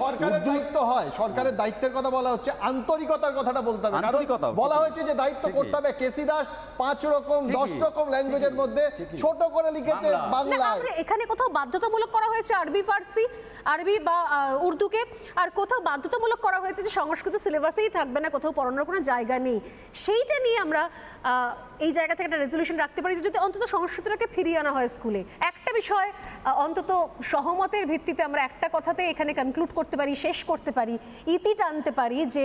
সরকারের দায়িত্ব হয়, সরকারের দায়িত্বের কথা বলা হচ্ছে, আন্তরিকতার কথাটা বলতে হবে। কারণ বলা হয়েছে যে দায়িত্ব করতে হবে। কেসি দাস 5 রকম 10 রকম ল্যাঙ্গুয়েজের মধ্যে ছোট করে লিখেছে বাংলায়। এখানে কোথাও বাধ্যতামূলক করা হয়েছে আরবি ফার্সি, আরবি বা উর্দুকে, আর কোথাও বাধ্যতামূলক করা হয়েছে যে সংস্কৃত সিলেবাসেই থাকবে না, কোথাও পড়ানোর কোনো জায়গা নেই। সেইটা নিয়ে আমরা এই জায়গা থেকে একটা রেজলিউশন রাখতে পারি, যদি অন্তত সংস্কৃতটাকে ফিরিয়ে আনা হয় স্কুলে। একটা বিষয় অন্তত সহমতের ভিত্তিতে আমরা একটা কথাতে এখানে কনক্লুড করতে পারি, শেষ করতে পারি, ইতি টানতে পারি যে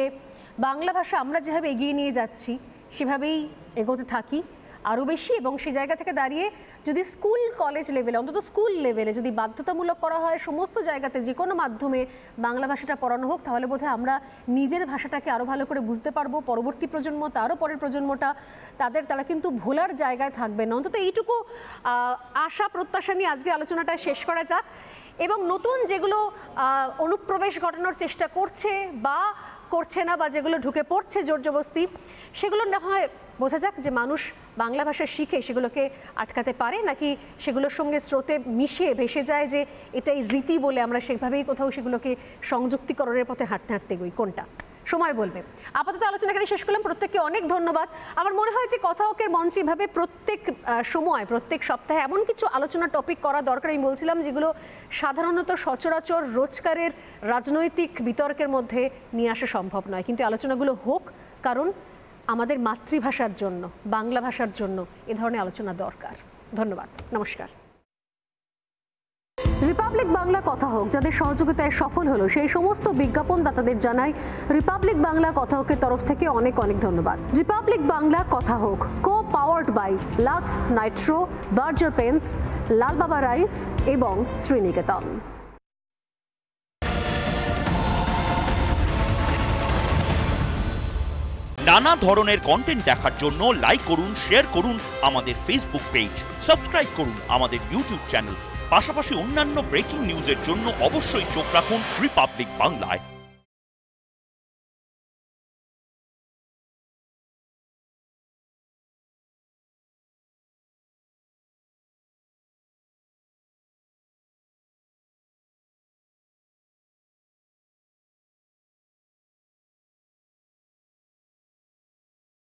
বাংলা ভাষা আমরা যেভাবে এগিয়ে নিয়ে যাচ্ছি সেভাবেই এগোতে থাকি আরও বেশি। এবং সেই জায়গা থেকে দাঁড়িয়ে যদি স্কুল কলেজ লেভেলে, অন্তত স্কুল লেভেলে যদি বাধ্যতামূলক করা হয় সমস্ত জায়গাতে যে কোনো মাধ্যমে বাংলা ভাষাটা পড়ানো হোক, তাহলে বোধহয় আমরা নিজের ভাষাটাকে আরও ভালো করে বুঝতে পারবো। পরবর্তী প্রজন্ম, তারও পরের প্রজন্মটা তারা কিন্তু ভোলার জায়গায় থাকবে না। অন্তত এইটুকু আশা প্রত্যাশা নিয়ে আজকের আলোচনাটা শেষ করা যাক। এবং নতুন যেগুলো অনুপ্রবেশ ঘটানোর চেষ্টা করছে বা করছে না, বা যেগুলো ঢুকে পড়ছে জোর জবস্তি, সেগুলো না হয় বোঝা যাক যে মানুষ বাংলা ভাষা শিখে সেগুলোকে আটকাতে পারে, নাকি সেগুলোর সঙ্গে স্রোতে মিশে ভেসে যায় যে এটাই রীতি বলে আমরা সেভাবেই কোথাও সেগুলোকে সংযুক্তিকরণের পথে হাঁটতে হাঁটতে গই। কোনটা সময় বলবে। আপাতত আলোচনা এখানে শেষ করলাম। প্রত্যেককে অনেক ধন্যবাদ। আমার মনে হয় যে কথাহকের মঞ্চে এভাবে প্রত্যেক সময়, প্রত্যেক সপ্তাহে এমন কিছু আলোচনা টপিক করা দরকার। আমি বলছিলাম যেগুলো সাধারণত সচরাচর রোজকারের রাজনৈতিক বিতর্কের মধ্যে নিয়ে আসা সম্ভব নয়, কিন্তু আলোচনাগুলো হোক, কারণ আমাদের মাতৃভাষার জন্য, বাংলা ভাষার জন্য এ ধরনের আলোচনা দরকার। ধন্যবাদ, নমস্কার। রিপাবলিক বাংলা কথা হোক যাদের সহযোগিতায় সফল হলো সেই সমস্ত বিজ্ঞাপনদাতাদের জানাই রিপাবলিক বাংলা কথা হোকের তরফ থেকে অনেক অনেক ধন্যবাদ। রিপাবলিক বাংলা কথা হোক co powered by Lux Nitro, Berger Paints, Lalbaba rice এবং শ্রীনিকেতন। নানা ধরনের কন্টেন্ট দেখার জন্য লাইক করুন, শেয়ার করুন আমাদের ফেসবুক পেজ, সাবস্ক্রাইব করুন আমাদের ইউটিউব চ্যানেল। পাশাপাশি অন্যান্য ব্রেকিং নিউজের জন্য অবশ্যই চোখ রাখুন রিপাবলিক বাংলায়।